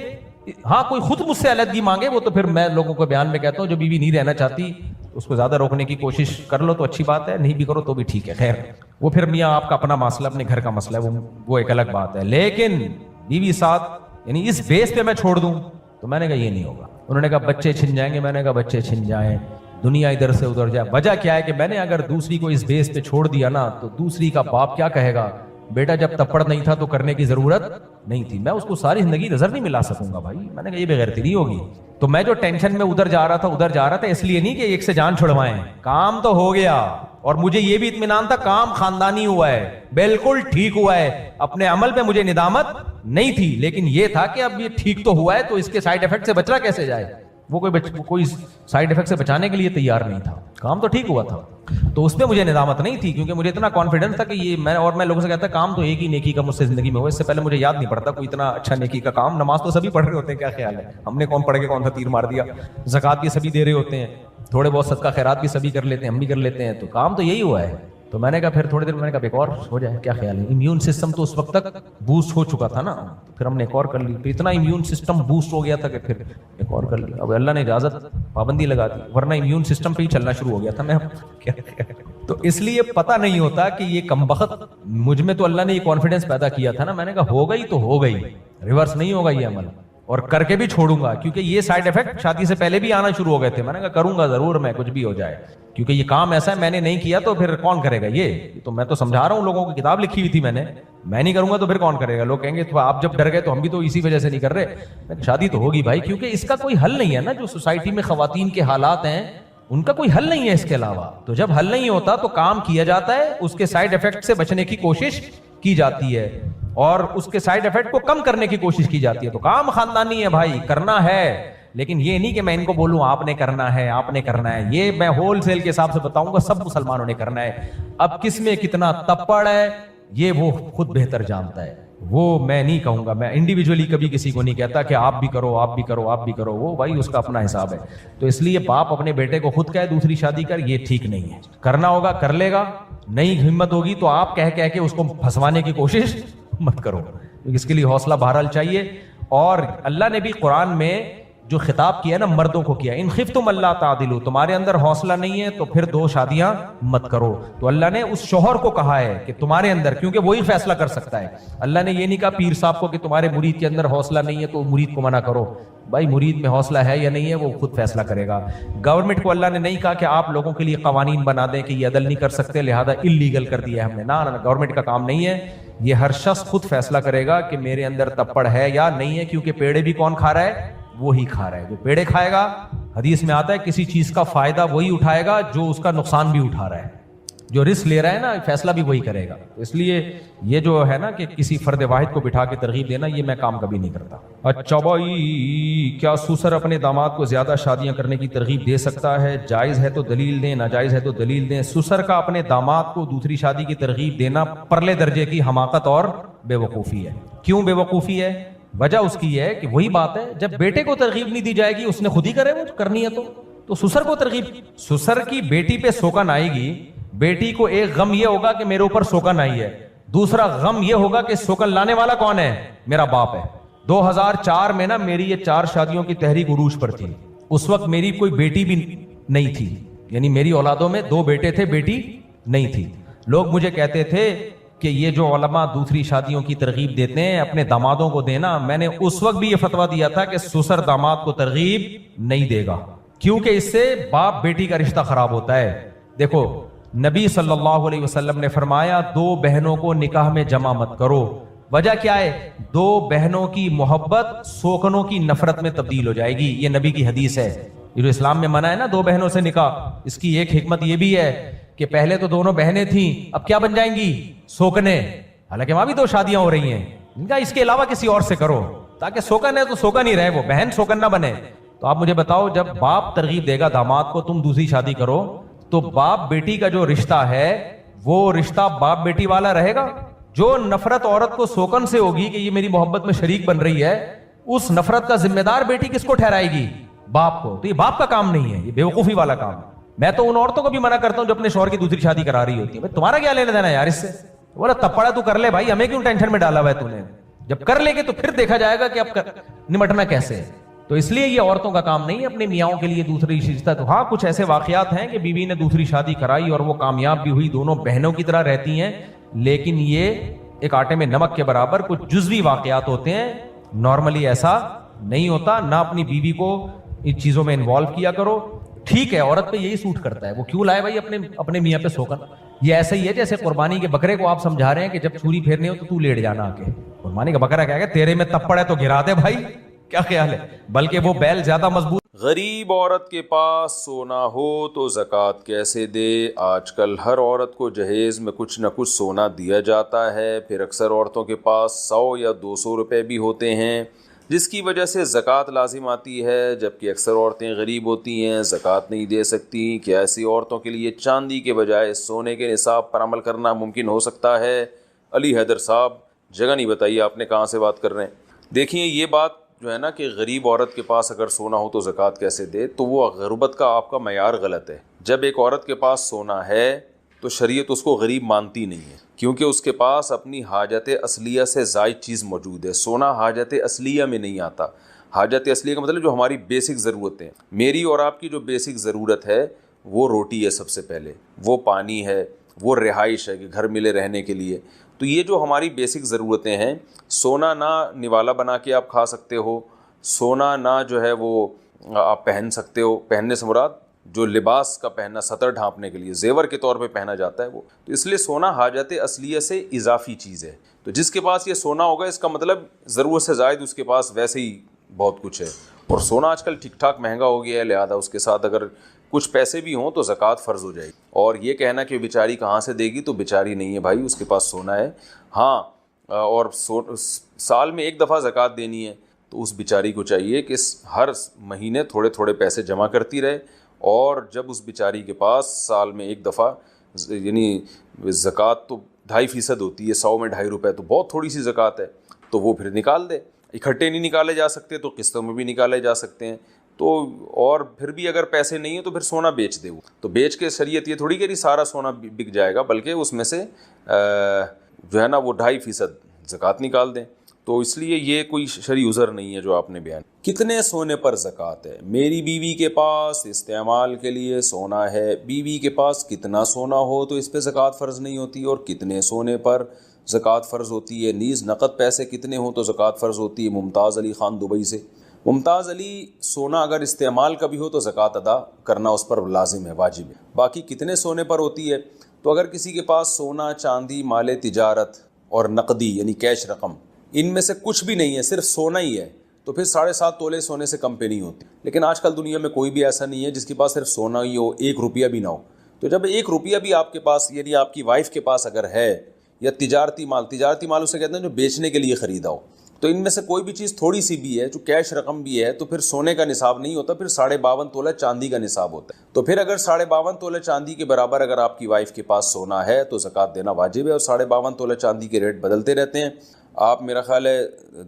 हाँ कोई खुद मुझसे अलग मांगे, वो तो फिर मैं लोगों को बयान में कहता हूं, जो बीवी नहीं रहना चाहती उसको ज्यादा रोकने की कोशिश कर लो तो अच्छी बात है, नहीं भी करो तो भी ठीक है, खैर वो फिर मियाँ आपका अपना मसला, अपने घर का मसला है, वो एक अलग बात है। लेकिन बीवी साथ यानी इस बेस पे मैं छोड़ दूं, तो मैंने कहा ये नहीं होगा। उन्होंने कहा बच्चे छिन जाएंगे, मैंने कहा बच्चे छिन जाएं, दुनिया इधर से उधर जाए। वजह क्या है कि मैंने अगर दूसरी को इस बेस पे छोड़ दिया ना, तो दूसरी का बाप क्या कहेगा, बेटा जब तप्पड़ नहीं था तो करने की जरूरत नहीं थी। मैं उसको सारी जिंदगी नजर नहीं मिला सकूंगा भाई, मैंने कहा ये बेगैरती नहीं होगी। तो मैं जो टेंशन में उधर जा रहा था इसलिए नहीं कि एक से जान छुड़वाएं, काम तो हो गया, और मुझे ये भी इत्मीनान था काम खानदानी हुआ है, बिल्कुल ठीक हुआ है, अपने अमल पे मुझे निदामत नहीं थी। लेकिन ये था कि अब ये ठीक तो हुआ है तो इसके साइड इफेक्ट से बचना कैसे जाए। वो कोई साइड इफेक्ट से बचाने के लिए तैयार नहीं था, काम तो ठीक हुआ था, तो उस पर मुझे निदामत नहीं थी, क्योंकि मुझे इतना कॉन्फिडेंस था कि ये मैं लोगों से कहता काम तो एक ही नेकी का मुझसे जिंदगी में हुआ, इससे पहले मुझे याद नहीं पड़ता कोई इतना अच्छा नेकी का काम। नमाज तो सभी पढ़ रहे होते हैं, क्या ख्याल है, हमने कौन पढ़ के कौन सा तीर मार दिया। ज़कात भी सभी दे रहे होते हैं, थोड़े बहुत सदका खैरात भी सभी कर लेते हैं, हम भी कर लेते हैं, तो काम तो यही हुआ है। तो मैंने कहा फिर थोड़ी देर मैंने कहा एक और हो जाए, क्या ख्याल है। इम्यून सिस्टम तो उस वक्त तक बूस्ट हो चुका था ना, फिर हमने एक और कर ली, तो इतना इम्यून सिस्टम बूस्ट हो गया था कि फिर एक और कर लिया। अब अल्लाह ने इजाजत पाबंदी लगा दी, वरना इम्यून सिस्टम पे ही चलना शुरू हो गया था मैं। क्या तो इसलिए पता नहीं होता कि ये कमबख्त, मुझ में तो अल्लाह ने ये कॉन्फिडेंस पैदा किया था ना, मैंने कहा हो गई तो हो गई, रिवर्स नहीं होगा ये अमल, और करके भी छोड़ूंगा, क्योंकि ये साइड इफेक्ट शादी से पहले भी आना शुरू हो गए थे। मैंने कहा करूंगा जरूर मैं, कुछ भी हो जाए, क्योंकि ये काम ऐसा है, मैंने नहीं किया तो फिर कौन करेगा। ये तो मैं तो समझा रहा हूं लोगों की, किताब लिखी हुई थी मैंने, मैं नहीं करूंगा तो फिर कौन करेगा। लोग कहेंगे तो आप जब डर गए तो हम भी तो इसी वजह से नहीं कर रहे। शादी तो होगी भाई, क्योंकि इसका कोई हल नहीं है ना, जो सोसाइटी में खवातीन के हालात हैं उनका कोई हल नहीं है इसके अलावा। तो जब हल नहीं होता तो काम किया जाता है, उसके साइड इफेक्ट से बचने की कोशिश की जाती है और उसके साइड इफेक्ट को कम करने की कोशिश की जाती है। तो काम खानदानी है भाई, करना है, लेकिन ये नहीं कि मैं इनको बोलूं आपने करना है, आपने करना है। ये मैं होलसेल के हिसाब से बताऊंगा, सब मुसलमानों ने करना है। अब किस में कितना तप्पड़ है ये वो खुद बेहतर जानता है, वो मैं नहीं कहूंगा। मैं इंडिविजुअली कभी किसी को नहीं कहता कि आप भी करो, आप भी करो, आप भी करो, वो भाई उसका अपना हिसाब है। तो इसलिए बाप अपने बेटे को खुद कहे दूसरी शादी कर, ये ठीक नहीं है। करना होगा कर लेगा, नहीं हिम्मत होगी तो आप कह कह के उसको फंसवाने की कोशिश मत करो, इसके लिए हौसला बहरहाल चाहिए। और अल्लाह ने भी कुरान में जो खिताब किया ना मर्दों को किया, इन खिफ्तुम अल्लाह तादिलू, तुम्हारे अंदर हौसला नहीं है तो फिर 2 शादियां मत करो। तो अल्लाह ने उस शोहर को कहा है कि तुम्हारे अंदर, क्योंकि वही फैसला कर सकता है। अल्लाह ने ये नहीं कहा पीर साहब को कि तुम्हारे मुरीद के अंदर हौसला नहीं है तो मुरीद को मना करो। भाई मुरीद में हौसला है या नहीं है वो खुद फैसला करेगा। गवर्नमेंट को अल्लाह ने नहीं कहा कि आप लोगों के लिए कवानीन बना दें कि ये अदल नहीं कर सकते लिहाजा इल्लीगल कर दिया है हमने, ना, गवर्नमेंट का काम नहीं है। ये हर शख्स खुद फैसला करेगा कि मेरे अंदर तप्पड़ है या नहीं है, क्योंकि पेड़े भी कौन खा रहा है, वो ही खा रहा है जो पेड़े खाएगा। हदीस में आता है किसी चीज का फायदा वही उठाएगा जो उसका नुकसान भी उठा रहा है, जो रिस्क ले रहा है ना फैसला भी वही करेगा। तो इसलिए ये जो है ना कि किसी फर्द वाहिद को बिठा के तरगीब देना, ये मैं काम कभी नहीं करता। अच्छा भाई, क्या ससुर अपने दामाद को ज्यादा शादियां करने की तरगीब दे सकता है? जायज है तो दलील दें, नाजायज है तो दलील दें। ससुर का अपने दामाद को दूसरी शादी की तरगीब देना परले दर्जे की हमाकत और बेवकूफ़ी है। क्यों बेवकूफ़ी है? वजह उसकी है कि वही बात है, जब बेटे को तरगीब नहीं दी जाएगी उसने खुद ही करे, वो करनी है तो तो ससुर को तरगीब, ससुर की बेटी पे शोकन आएगी, बेटी को एक गम ये होगा कि मेरे ऊपर शोकन आई है, दूसरा गम ये होगा कि शोकन लाने वाला कौन है, मेरा बाप है। 2004 में ना मेरी ये 4 शादियों की तहरीक उरूज पर थी। उस वक्त मेरी कोई बेटी भी नहीं थी, यानी मेरी औलादों में 2 बेटे थे, बेटी नहीं थी। लोग मुझे कहते थे कि ये जो उलमा दूसरी शादियों की तरगीब देते हैं अपने दामादों को देना। मैंने उस वक्त भी ये फतवा दिया था कि ससुर दामाद को तरगीब नहीं देगा, क्योंकि इससे बाप बेटी का रिश्ता खराब होता है। देखो नबी सल्लल्लाहु अलैहि वसल्लम ने फरमाया 2 बहनों को निकाह में जमा मत करो। वजह क्या है? 2 बहनों की मोहब्बत सोकनों की नफरत में तब्दील हो जाएगी। ये नबी की हदीस है। ये जो इस्लाम में मना है ना 2 बहनों से निकाह, इसकी एक हिकमत ये भी है कि पहले तो दोनों बहनें थीं, अब क्या बन जाएंगी? सोकने। हालांकि वहां भी 2 शादियां हो रही हैं, इनका इसके अलावा किसी और से करो, ताकि सोकन है तो सोकन ही रहे, वो बहन सोकन ना बने। तो आप मुझे बताओ, जब बाप तरगीब देगा दामाद को तुम दूसरी शादी करो, तो बाप बेटी का जो रिश्ता है वो रिश्ता बाप बेटी वाला रहेगा? जो नफरत औरत को सोकन से होगी कि ये मेरी मोहब्बत में शरीक बन रही है, उस नफरत का जिम्मेदार बेटी किसको ठहराएगी? बाप को। तो ये बाप का काम नहीं है, ये बेवकूफी वाला काम है। मैं तो उन औरतों को भी मना करता हूं जो अपने शौहर की दूसरी शादी करा रही होती है। भाई तुम्हारा क्या लेना देना यार इससे? बोला तपड़ा तू कर ले भाई, हमें क्यों टेंशन में डाला हुआ है तूने? जब कर लेगे तो फिर देखा जाएगा कि अब निमटना कैसे है। तो इसलिए ये औरतों का काम नहीं है अपने मियाओं के लिए दूसरी रिश्ता। तो हाँ, कुछ ऐसे वाकयात हैं कि बीवी ने दूसरी शादी कराई और वो कामयाब भी हुई, दोनों बहनों की तरह रहती हैं, लेकिन ये एक आटे में नमक के बराबर कुछ जुज़वी वाकयात होते हैं। नॉर्मली ऐसा नहीं होता। ना अपनी बीवी को इन चीजों में इन्वॉल्व किया करो। ठीक है, औरत पे यही सूट करता है, वो क्यों लाए भाई अपने मियाँ पे सोकन? ये ऐसा ही है जैसे कुर्बानी के बकरे को आप समझा रहे हैं कि जब छुरी फेरनी हो तो तू लेट जाना आके। कुर्बानी का बकरा क्या है, तेरे में तप्पड़ है तो गिरा दे भाई, क्या ख्याल है? बल्कि वो बैल ज्यादा मजबूत। गरीब औरत के पास सोना हो तो ज़कात कैसे दे? आजकल हर औरत को जहेज़ में कुछ न कुछ सोना दिया जाता है, फिर अक्सर औरतों के पास 100 या 200 रुपए भी होते हैं, जिसकी वजह से ज़कात लाजिम आती है, जबकि अक्सर औरतें गरीब होती हैं, ज़कात नहीं दे सकती। क्या ऐसी औरतों के लिए चांदी के बजाय सोने के निसाब पर अमल करना मुमकिन हो सकता है? अली हैदर साहब, जगह नहीं बताइए आपने, कहाँ से बात कर रहे हैं? देखिए, ये बात जो है ना कि गरीब औरत के पास अगर सोना हो तो ज़कात कैसे दे, तो वो गुर्बत का आपका मयार गलत है। जब एक औरत के पास सोना है तो शरीयत उसको गरीब मानती नहीं है, क्योंकि उसके पास अपनी हाजत असलिया से ज़ायद चीज़ मौजूद है। सोना हाजत असलिया में नहीं आता। हाजत असलिया का मतलब जो हमारी बेसिक ज़रूरतें, मेरी और आपकी जो बेसिक ज़रूरत है वो रोटी है सबसे पहले, वो पानी है, वो रिहाइश है कि घर मिले रहने के लिए। तो ये जो हमारी बेसिक ज़रूरतें हैं, सोना ना निवाला बना के आप खा सकते हो, सोना ना जो है वो आप पहन सकते हो। पहनने से मुराद जो लिबास का पहनना, सतर ढांपने के लिए जेवर के तौर पे पहना जाता है वो। तो इसलिए सोना हाजत असलिया से इजाफी चीज़ है। तो जिसके पास ये सोना होगा, इसका मतलब ज़रूरत से ज़ायद उसके पास वैसे ही बहुत कुछ है। और सोना आजकल ठीक ठाक महंगा हो गया है, लिहाजा उसके साथ अगर कुछ पैसे भी हों तो ज़कात फ़र्ज़ हो जाएगी। और ये कहना कि बेचारी कहाँ से देगी, तो बेचारी नहीं है भाई, उसके पास सोना है। हाँ, और साल में 1 दफ़ा ज़कात देनी है, तो उस बेचारी को चाहिए कि हर महीने थोड़े थोड़े पैसे जमा करती रहे। और जब उस बेचारी के पास साल में 1 दफ़ा, यानी ज़कात तो 2.5% होती है, 100 में 2.5 रुपये, तो बहुत थोड़ी सी ज़कात है, तो वो फिर निकाल दे। इकट्ठे नहीं निकाले जा सकते तो किस्तों में भी निकाले जा सकते हैं। तो और फिर भी अगर पैसे नहीं है तो फिर सोना बेच दे। वो तो बेच के शरीयत ये थोड़ी कह सारा सोना बिक जाएगा, बल्कि उसमें से जो है ना वो 2.5% ज़कात निकाल दें। तो इसलिए ये कोई शरई उज़र नहीं है जो आपने बयान। कितने सोने पर ज़कात है? मेरी बीवी के पास इस्तेमाल के लिए सोना है। बीवी के पास कितना सोना हो तो इस पर ज़कात फ़र्ज़ नहीं होती, और कितने सोने पर ज़कात फ़र्ज़ होती है। नीज़ नक़द पैसे कितने हों तो ज़कात फ़र्ज़ होती है। मुमताज़ अली ख़ान दुबई से। मुमताज़ अली, सोना अगर इस्तेमाल का भी हो तो ज़कात अदा करना उस पर लाजिम है, वाजिब है। बाकी कितने सोने पर होती है, तो अगर किसी के पास सोना, चांदी, माल तिजारत और नकदी यानी कैश रकम, इनमें से कुछ भी नहीं है, सिर्फ सोना ही है, तो फिर 7.5 तोले सोने से कम पे नहीं होती। लेकिन आजकल दुनिया में कोई भी ऐसा नहीं है जिसके पास सिर्फ सोना ही हो, 1 रुपया भी ना हो। तो जब 1 रुपया भी आपके पास, यानी आपकी वाइफ के पास अगर है, या तिजारती माल उसे कहते हैं जो बेचने के लिए ख़रीदा हो, तो इनमें से कोई भी चीज़ थोड़ी सी भी है, जो कैश रकम भी है, तो फिर सोने का निसाब नहीं होता, फिर 52.5 तोला चांदी का निसाब होता है। तो फिर अगर 52.5 तोला चांदी के बराबर अगर आपकी वाइफ के पास सोना है तो ज़कात देना वाजिब है। और 52.5 तोला चांदी के रेट बदलते रहते हैं। आप, मेरा ख्याल है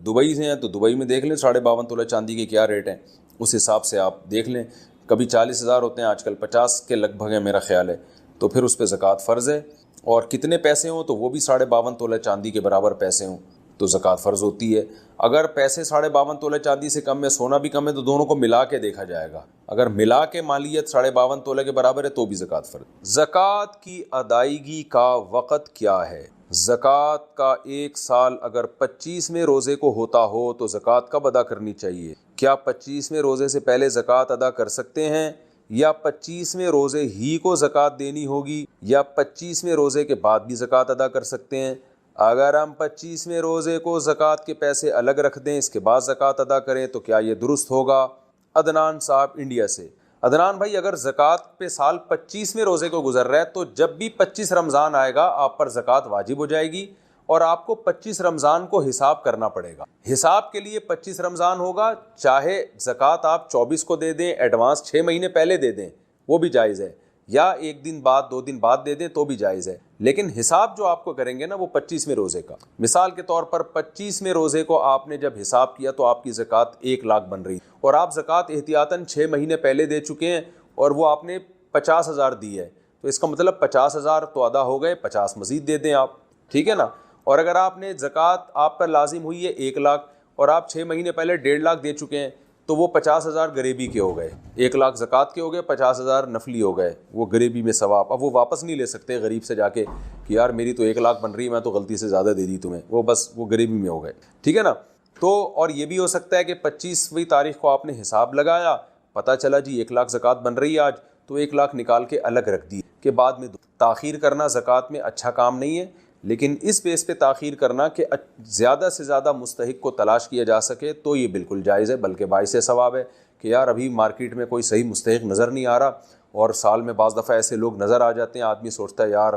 दुबई से हैं तो दुबई में देख लें 52.5 तोला चांदी के क्या रेट हैं, उस हिसाब से आप देख लें। کبھی 40,000 ہوتے ہیں, آج کل 50 کے لگ بھگ ہے میرا خیال ہے, تو پھر اس پہ زکوٰۃ فرض ہے. اور کتنے پیسے ہوں تو وہ بھی 52.5 تولہ چاندی کے برابر پیسے ہوں تو زکوٰۃ فرض ہوتی ہے. اگر پیسے 52.5 تولہ چاندی سے کم ہے, سونا بھی کم ہے, تو دونوں کو ملا کے دیکھا جائے گا. اگر ملا کے مالیت 52.5 تولہ کے برابر ہے تو بھی زکوٰۃ فرض. زکوٰۃ کی ادائیگی کا وقت کیا ہے؟ زکوٰۃ کا 1 سال اگر 25ویں روزے کو ہوتا ہو تو زکوٰۃ کب ادا کرنی چاہیے؟ کیا 25ویں روزے سے پہلے زکوٰۃ ادا کر سکتے ہیں, یا 25ویں روزے ہی کو زکوٰۃ دینی ہوگی, یا 25ویں روزے کے بعد بھی زکوٰۃ ادا کر سکتے ہیں؟ اگر ہم 25ویں روزے کو زکوٰۃ کے پیسے الگ رکھ دیں, اس کے بعد زکوٰۃ ادا کریں, تو کیا یہ درست ہوگا؟ عدنان صاحب انڈیا سے. عدنان بھائی, اگر زکوٰۃ پہ سال 25ویں روزے کو گزر رہا ہے تو جب بھی 25 رمضان آئے گا آپ پر زکوٰۃ واجب ہو جائے گی, اور آپ کو 25 رمضان کو حساب کرنا پڑے گا. حساب کے لیے 25 رمضان ہوگا, چاہے زکوٰۃ آپ 24 کو دے دیں, ایڈوانس 6 مہینے پہلے دے دیں, وہ بھی جائز ہے, یا 1 دن بعد 2 دن بعد دے دیں تو بھی جائز ہے. لیکن حساب جو آپ کو کریں گے نا وہ 25ویں روزے کا. مثال کے طور پر 25ویں روزے کو آپ نے جب حساب کیا تو آپ کی زکوٰۃ 1 لاکھ بن رہی, اور آپ زکوٰۃ احتیاطاً 6 مہینے پہلے دے چکے ہیں, اور وہ آپ نے 50,000 دی ہے, تو اس کا مطلب 50,000 تو ادا ہو گئے, 50 مزید دے دیں آپ, ٹھیک ہے نا. اور اگر آپ نے زکوٰۃ آپ پر لازم ہوئی ہے 1 لاکھ, اور آپ 6 مہینے پہلے 1.5 لاکھ دے چکے ہیں, تو وہ 50,000 غریبی کے ہو گئے. 1 لاکھ زکوٰۃ کے ہو گئے, 50,000 نفلی ہو گئے, وہ غریبی میں ثواب. اب وہ واپس نہیں لے سکتے غریب سے جا کے کہ یار میری تو 1 لاکھ بن رہی ہے, میں تو غلطی سے زیادہ دے دی تمہیں, وہ بس وہ غریبی میں ہو گئے, ٹھیک ہے نا. تو اور یہ بھی ہو سکتا ہے کہ 25ویں تاریخ کو آپ نے حساب لگایا, پتہ چلا جی 1 لاکھ زکوٰۃ بن رہی ہے آج, تو 1 لاکھ نکال کے الگ رکھ دی, کہ بعد میں تاخیر کرنا زکوٰۃ میں اچھا کام نہیں ہے. لیکن اس بیس پہ تاخیر کرنا کہ زیادہ سے زیادہ مستحق کو تلاش کیا جا سکے تو یہ بالکل جائز ہے, بلکہ باعث ثواب ہے کہ یار ابھی مارکیٹ میں کوئی صحیح مستحق نظر نہیں آ رہا, اور سال میں بعض دفعہ ایسے لوگ نظر آ جاتے ہیں, آدمی سوچتا ہے یار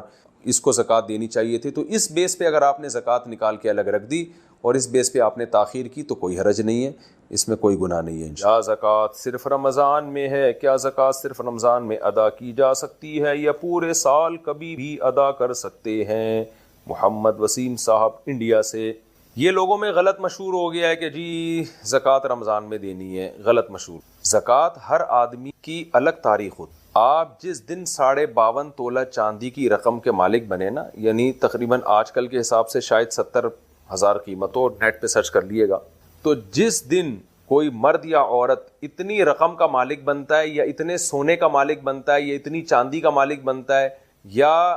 اس کو زکوٰۃ دینی چاہیے تھی. تو اس بیس پہ اگر آپ نے زکوٰۃ نکال کے الگ رکھ دی اور اس بیس پہ آپ نے تاخیر کی تو کوئی حرج نہیں ہے, اس میں کوئی گناہ نہیں ہے. کیا زکوٰۃ صرف رمضان میں ہے؟ کیا زکوٰۃ صرف رمضان میں ادا کی جا سکتی ہے یا پورے سال کبھی بھی ادا کر سکتے ہیں؟ محمد وسیم صاحب انڈیا سے. یہ لوگوں میں غلط مشہور ہو گیا ہے کہ جی زکوٰۃ رمضان میں دینی ہے, غلط مشہور. زکوٰۃ ہر آدمی کی الگ تاریخ ہوتی. آپ جس دن 52.5 تولہ چاندی کی رقم کے مالک بنے نا, یعنی تقریباً آج کل کے حساب سے شاید 70,000 قیمت ہو, نیٹ پہ سرچ کر لیے گا, تو جس دن کوئی مرد یا عورت اتنی رقم کا مالک بنتا ہے, یا اتنے سونے کا مالک بنتا ہے, یا اتنی چاندی کا مالک بنتا ہے, یا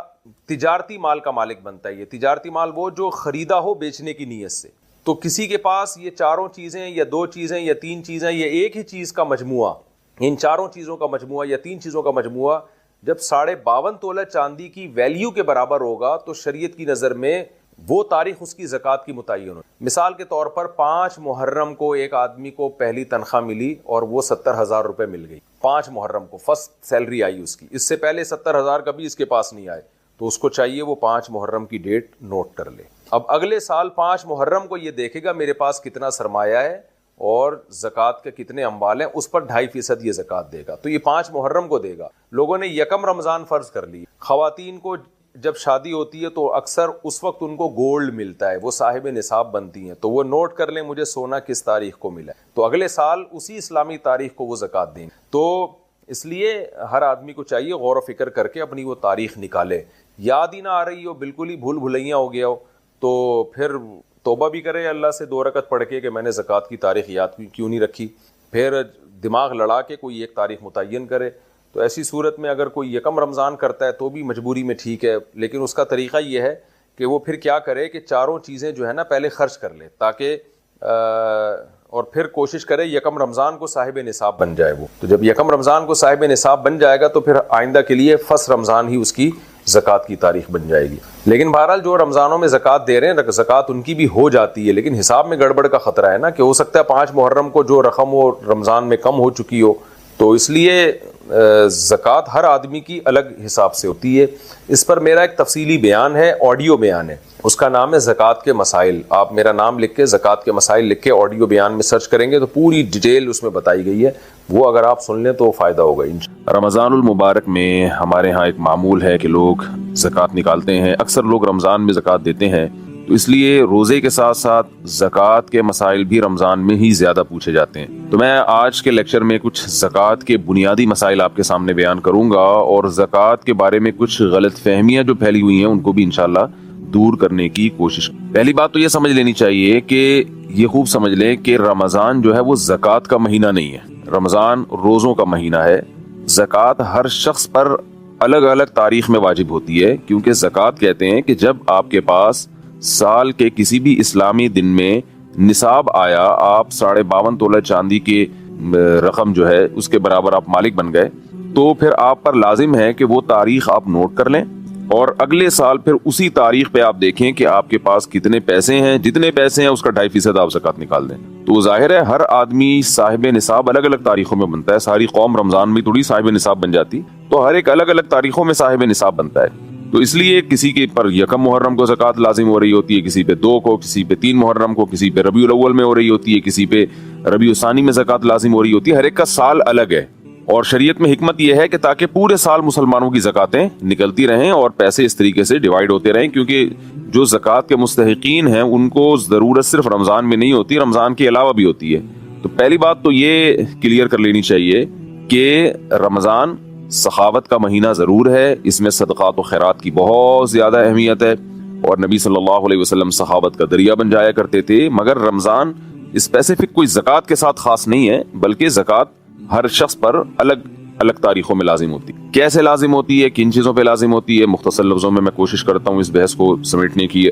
تجارتی مال کا مالک بنتا ہے. یہ تجارتی مال وہ جو خریدا ہو بیچنے کی نیت سے, تو کسی کے پاس یہ 4 چیزیں یا 2 چیزیں یا 3 چیزیں, یہ ایک ہی چیز کا مجموعہ, ان 4 چیزوں کا مجموعہ یا 3 چیزوں کا مجموعہ جب 52.5 تولہ چاندی کی ویلیو کے برابر ہوگا تو شریعت کی نظر میں وہ تاریخ اس کی زکوٰۃ کی متعین ہو. مثال کے طور پر 5 محرم کو ایک آدمی کو پہلی تنخواہ ملی اور وہ 70,000 روپے مل گئی. 5 محرم کو فرسٹ سیلری آئی اس کی, اس سے پہلے 70,000 کبھی اس کے پاس نہیں آئے, تو اس کو چاہیے وہ 5 محرم کی ڈیٹ نوٹ کر لے. اب اگلے سال 5 محرم کو یہ دیکھے گا میرے پاس کتنا سرمایہ ہے اور زکوٰۃ کے کتنے اموال ہیں, اس پر 2.5% یہ زکوٰۃ دے گا. تو یہ 5 محرم کو دے گا. لوگوں نے 1 رمضان فرض کر لی. خواتین کو جب شادی ہوتی ہے تو اکثر اس وقت ان کو گولڈ ملتا ہے, وہ صاحب نصاب بنتی ہیں, تو وہ نوٹ کر لیں مجھے سونا کس تاریخ کو ملا ہے, تو اگلے سال اسی اسلامی تاریخ کو وہ زکوٰۃ دیں. تو اس لیے ہر آدمی کو چاہیے غور و فکر کر کے اپنی وہ تاریخ نکالے. یاد ہی نہ آ رہی ہو, بالکل ہی بھول بھلیاں ہو گیا ہو, تو پھر توبہ بھی کرے اللہ سے 2 رکعت پڑھ کے کہ میں نے زکوٰۃ کی تاریخ یاد کیوں نہیں رکھی, پھر دماغ لڑا کے کوئی ایک تاریخ متعین کرے. تو ایسی صورت میں اگر کوئی 1 رمضان کرتا ہے تو بھی مجبوری میں ٹھیک ہے, لیکن اس کا طریقہ یہ ہے کہ وہ پھر کیا کرے کہ 4 چیزیں جو ہے نا پہلے خرچ کر لے, تاکہ اور پھر کوشش کرے 1 رمضان کو صاحب نصاب بن جائے وہ. تو جب 1 رمضان کو صاحب نصاب بن جائے گا تو پھر آئندہ کے لیے 1 رمضان ہی اس کی زکوٰۃ کی تاریخ بن جائے گی. لیکن بہرحال جو رمضانوں میں زکوٰۃ دے رہے ہیں زکوٰۃ ان کی بھی ہو جاتی ہے, لیکن حساب میں گڑبڑ کا خطرہ ہے نا, کہ ہو سکتا ہے 5 محرم کو جو رقم ہو رمضان میں کم ہو چکی ہو, تو اس لیے زکوٰۃ ہر آدمی کی الگ حساب سے ہوتی ہے. اس پر میرا ایک تفصیلی بیان ہے, آڈیو بیان ہے, اس کا نام ہے زکوٰۃ کے مسائل. آپ میرا نام لکھ کے زکوٰۃ کے مسائل لکھ کے آڈیو بیان میں سرچ کریں گے تو پوری ڈیٹیل اس میں بتائی گئی ہے, وہ اگر آپ سن لیں تو فائدہ ہوگا. رمضان المبارک میں ہمارے ہاں ایک معمول ہے کہ لوگ زکوٰۃ نکالتے ہیں. اکثر لوگ رمضان میں زکوٰۃ دیتے ہیں, تو اس لیے روزے کے ساتھ ساتھ زکوٰۃ کے مسائل بھی رمضان میں ہی زیادہ پوچھے جاتے ہیں. تو میں آج کے لیکچر میں کچھ زکوٰۃ کے بنیادی مسائل آپ کے سامنے بیان کروں گا اور زکوٰۃ کے بارے میں کچھ غلط فہمیاں جو پھیلی ہوئی ہیں ان کو بھی انشاءاللہ دور کرنے کی کوشش. پہلی بات تو یہ سمجھ لینی چاہیے کہ یہ خوب سمجھ لیں کہ رمضان جو ہے وہ زکوٰۃ کا مہینہ نہیں ہے. رمضان روزوں کا مہینہ ہے. زکوٰۃ ہر شخص پر الگ الگ تاریخ میں واجب ہوتی ہے، کیونکہ زکوٰۃ کہتے ہیں کہ جب آپ کے پاس سال کے کسی بھی اسلامی دن میں نصاب آیا، آپ 52.5 تولہ چاندی کی رقم جو ہے اس کے برابر آپ مالک بن گئے، تو پھر آپ پر لازم ہے کہ وہ تاریخ آپ نوٹ کر لیں اور اگلے سال پھر اسی تاریخ پہ آپ دیکھیں کہ آپ کے پاس کتنے پیسے ہیں. جتنے پیسے ہیں اس کا 2.5% آپ زکوٰۃ نکال دیں. تو ظاہر ہے ہر آدمی صاحب نصاب الگ الگ تاریخوں میں بنتا ہے. ساری قوم رمضان میں تھوڑی صاحب نصاب بن جاتی، تو ہر ایک الگ الگ تاریخوں میں صاحب نصاب بنتا ہے. تو اس لیے کسی کے پر یکم محرم کو زکوٰۃ لازم ہو رہی ہوتی ہے، کسی پہ 2 کو، کسی پہ 3 محرم کو، کسی پہ ربیع الاول میں ہو رہی ہوتی ہے، کسی پہ ربیع الثانی میں زکوٰۃ لازم ہو رہی ہوتی ہے. ہر ایک کا سال الگ ہے اور شریعت میں حکمت یہ ہے کہ تاکہ پورے سال مسلمانوں کی زکوٰتیں نکلتی رہیں اور پیسے اس طریقے سے ڈیوائیڈ ہوتے رہیں، کیونکہ جو زکوٰۃ کے مستحقین ہیں ان کو ضرورت صرف رمضان میں نہیں ہوتی، رمضان کے علاوہ بھی ہوتی ہے. تو پہلی بات تو یہ کلیئر کر لینی چاہیے کہ رمضان سخاوت کا مہینہ ضرور ہے، اس میں صدقات و خیرات کی بہت زیادہ اہمیت ہے اور نبی صلی اللہ علیہ وسلم سخاوت کا ذریعہ بن جایا کرتے تھے. مگر رمضان اسپیسیفک کوئی زکوٰۃ کے ساتھ خاص نہیں ہے، بلکہ زکوٰۃ ہر شخص پر الگ الگ تاریخوں میں لازم ہوتی ہے. کیسے لازم ہوتی ہے، کن چیزوں پہ لازم ہوتی ہے، مختصر لفظوں میں کوشش کرتا ہوں اس بحث کو سمیٹنے کی،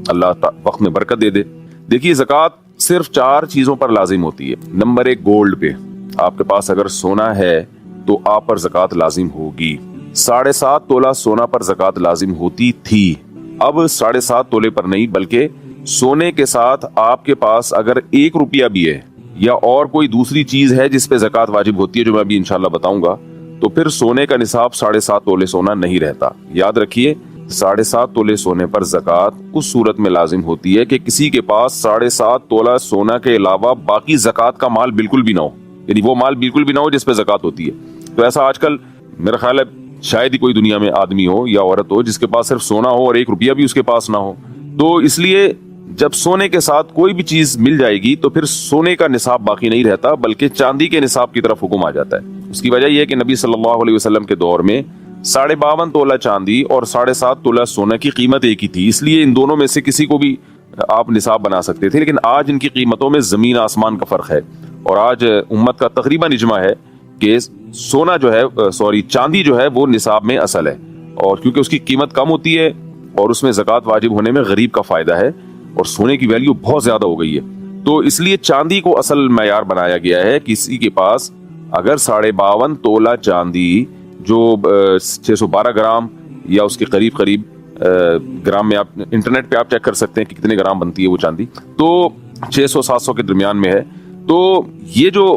اللہ وقت میں برکت دے دے. دیکھیے زکوٰۃ صرف 4 چیزوں پر لازم ہوتی ہے. نمبر 1 گولڈ پہ. آپ کے پاس اگر سونا ہے تو آپ پر زکوٰۃ لازم ہوگی. 7.5 تولہ سونا پر زکوٰۃ لازم ہوتی تھی، اب 7.5 تولے پر نہیں، بلکہ سونے کے ساتھ آپ کے پاس اگر 1 روپیہ بھی ہے یا اور کوئی دوسری چیز ہے جس پہ زکوٰۃ واجب ہوتی ہے، جو میں ابھی انشاءاللہ بتاؤں گا، تو پھر سونے کا نصاب 7.5 تولے سونا نہیں رہتا. یاد رکھیے 7.5 تولے سونے پر زکوٰۃ اس صورت میں لازم ہوتی ہے کہ کسی کے پاس 7.5 تولہ سونا کے علاوہ باقی زکوٰۃ کا مال بالکل بھی نہ ہو، یعنی وہ مال بالکل بھی نہ ہو جس پہ زکوٰۃ ہوتی ہے. تو ایسا آج کل میرا خیال ہے شاید ہی کوئی دنیا میں آدمی ہو یا عورت ہو جس کے پاس صرف سونا ہو اور 1 روپیہ بھی اس کے پاس نہ ہو. تو اس لیے جب سونے کے ساتھ کوئی بھی چیز مل جائے گی تو پھر سونے کا نصاب باقی نہیں رہتا، بلکہ چاندی کے نصاب کی طرف حکم آ جاتا ہے. اس کی وجہ یہ ہے کہ نبی صلی اللہ علیہ وسلم کے دور میں 52.5 تولہ چاندی اور 7.5 تولہ سونا کی قیمت ایک ہی تھی، اس لیے ان دونوں میں سے کسی کو بھی آپ نصاب بنا سکتے تھے. لیکن آج ان کی قیمتوں میں زمین آسمان کا فرق ہے اور آج امت کا تقریباً اجماع ہے کہ سونا جو ہے چاندی جو ہے وہ نصاب میں اصل ہے، اور کیونکہ اس کی قیمت کم ہوتی ہے اور اس میں زکوٰۃ واجب ہونے میں غریب کا فائدہ ہے اور سونے کی ویلیو بہت زیادہ ہو گئی ہے. تو اس لیے چاندی کو اصل معیار بنایا گیا ہے. کسی کے پاس اگر 52.5 تولہ چاندی جو 612 گرام یا اس کے قریب گرام میں، آپ انٹرنیٹ پہ آپ چیک کر سکتے ہیں کہ کتنے گرام بنتی ہے وہ چاندی، تو 600-700 کے درمیان میں ہے. تو یہ جو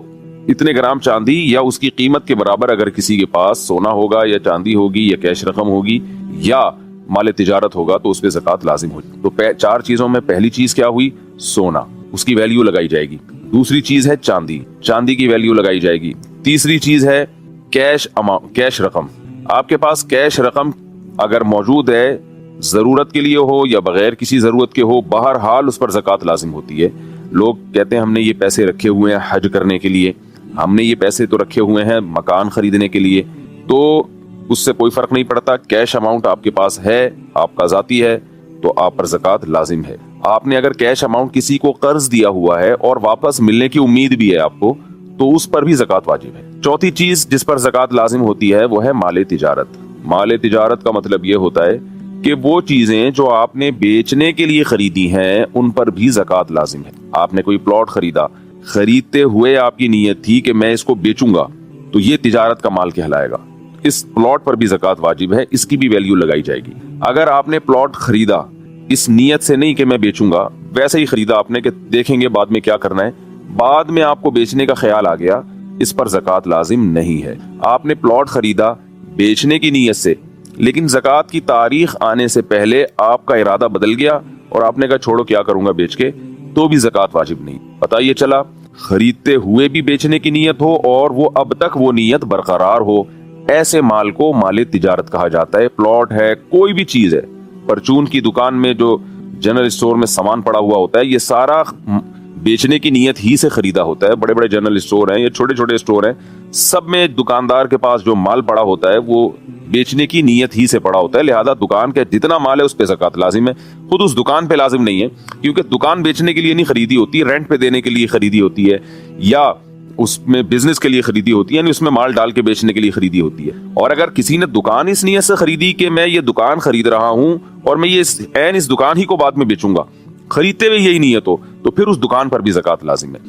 اتنے گرام چاندی یا اس کی قیمت کے برابر اگر کسی کے پاس سونا ہوگا یا چاندی ہوگی یا کیش رقم ہوگی یا مال تجارت ہوگا تو اس پہ زکوٰۃ لازم ہوگی. تو 4 چیزوں میں پہلی چیز کیا ہوئی؟ سونا، اس کی ویلیو لگائی جائے گی. دوسری چیز ہے چاندی کی ویلیو لگائی جائے گی. تیسری چیز ہے کیش رقم. آپ کے پاس کیش رقم اگر موجود ہے، ضرورت کے لیے ہو یا بغیر کسی ضرورت کے ہو، بہرحال اس پر زکوٰۃ لازم ہوتی ہے. لوگ کہتے ہیں ہم نے یہ پیسے رکھے ہوئے ہیں حج کرنے کے لیے، ہم نے یہ پیسے تو رکھے ہوئے ہیں مکان خریدنے کے لیے، تو اس سے کوئی فرق نہیں پڑتا. کیش اماؤنٹ آپ کے پاس ہے، آپ کا ذاتی ہے، تو آپ پر زکوٰۃ لازم ہے. آپ نے اگر کیش اماؤنٹ کسی کو قرض دیا ہوا ہے اور واپس ملنے کی امید بھی ہے آپ کو، تو اس پر بھی زکوٰۃ واجب ہے. چوتھی چیز جس پر زکوٰۃ لازم ہوتی ہے وہ ہے مال تجارت. مال تجارت کا مطلب یہ ہوتا ہے کہ وہ چیزیں جو آپ نے بیچنے کے لیے خریدی ہیں ان پر بھی زکوٰۃ لازم ہے. آپ نے کوئی پلاٹ خریدا، خریدتے ہوئے آپ کی نیت تھی کہ میں اس کو بیچوں گا، تو یہ تجارت کا مال کہلائے گا. اس پلاٹ پر بھی زکوٰۃ واجب ہے، اس کی بھی ویلیو لگائی جائے گی. اگر آپ نے پلاٹ خریدا اس نیت سے نہیں کہ میں بیچوں گا، ویسے ہی خریدا آپ نے کہ دیکھیں گے بعد میں کیا کرنا ہے، بعد میں آپ کو بیچنے کا خیال آ گیا، اس پر زکوٰۃ لازم نہیں ہے. آپ نے پلاٹ خریدا بیچنے کی نیت سے، لیکن زکوٰۃ کی تاریخ آنے سے پہلے آپ کا ارادہ بدل گیا اور آپ نے کہا چھوڑو کیا کروں گا بیچ کے، تو بھی زکوٰۃ واجب نہیں. پتہ یہ چلا خریدتے ہوئے بھی بیچنے کی نیت ہو اور وہ اب تک وہ نیت برقرار ہو، ایسے مال کو مال تجارت کہا جاتا ہے. پلاٹ ہے، کوئی بھی چیز ہے، پرچون کی دکان میں جو जनरल स्टोर में सामान पड़ा हुआ होता है, ये सारा बेचने की नीयत ही से खरीदा होता है। बड़े बड़े जनरल स्टोर हैं, ये छोटे छोटे स्टोर हैं, सब में दुकानदार के पास जो माल पड़ा होता है वो बेचने की नीयत ही से पड़ा होता है। लिहाजा दुकान का जितना माल है उस पे ज़कात लाजिम है, खुद उस दुकान पे लाजिम नहीं है, क्योंकि दुकान बेचने के लिए नहीं खरीदी होती, रेंट पे देने के लिए खरीदी होती है, या उसमें बिजनेस के लिए खरीदी होती है, यानी उसमें माल डाल के बेचने के लिए खरीदी होती है। और अगर किसी ने दुकान इस नीयत से खरीदी कि मैं ये दुकान खरीद रहा हूं और मैं ये इस दुकान ही को बाद में बेचूंगा, खरीदते हुए यही नीयत हो, तो फिर उस दुकान पर भी ज़कात लाजिम है।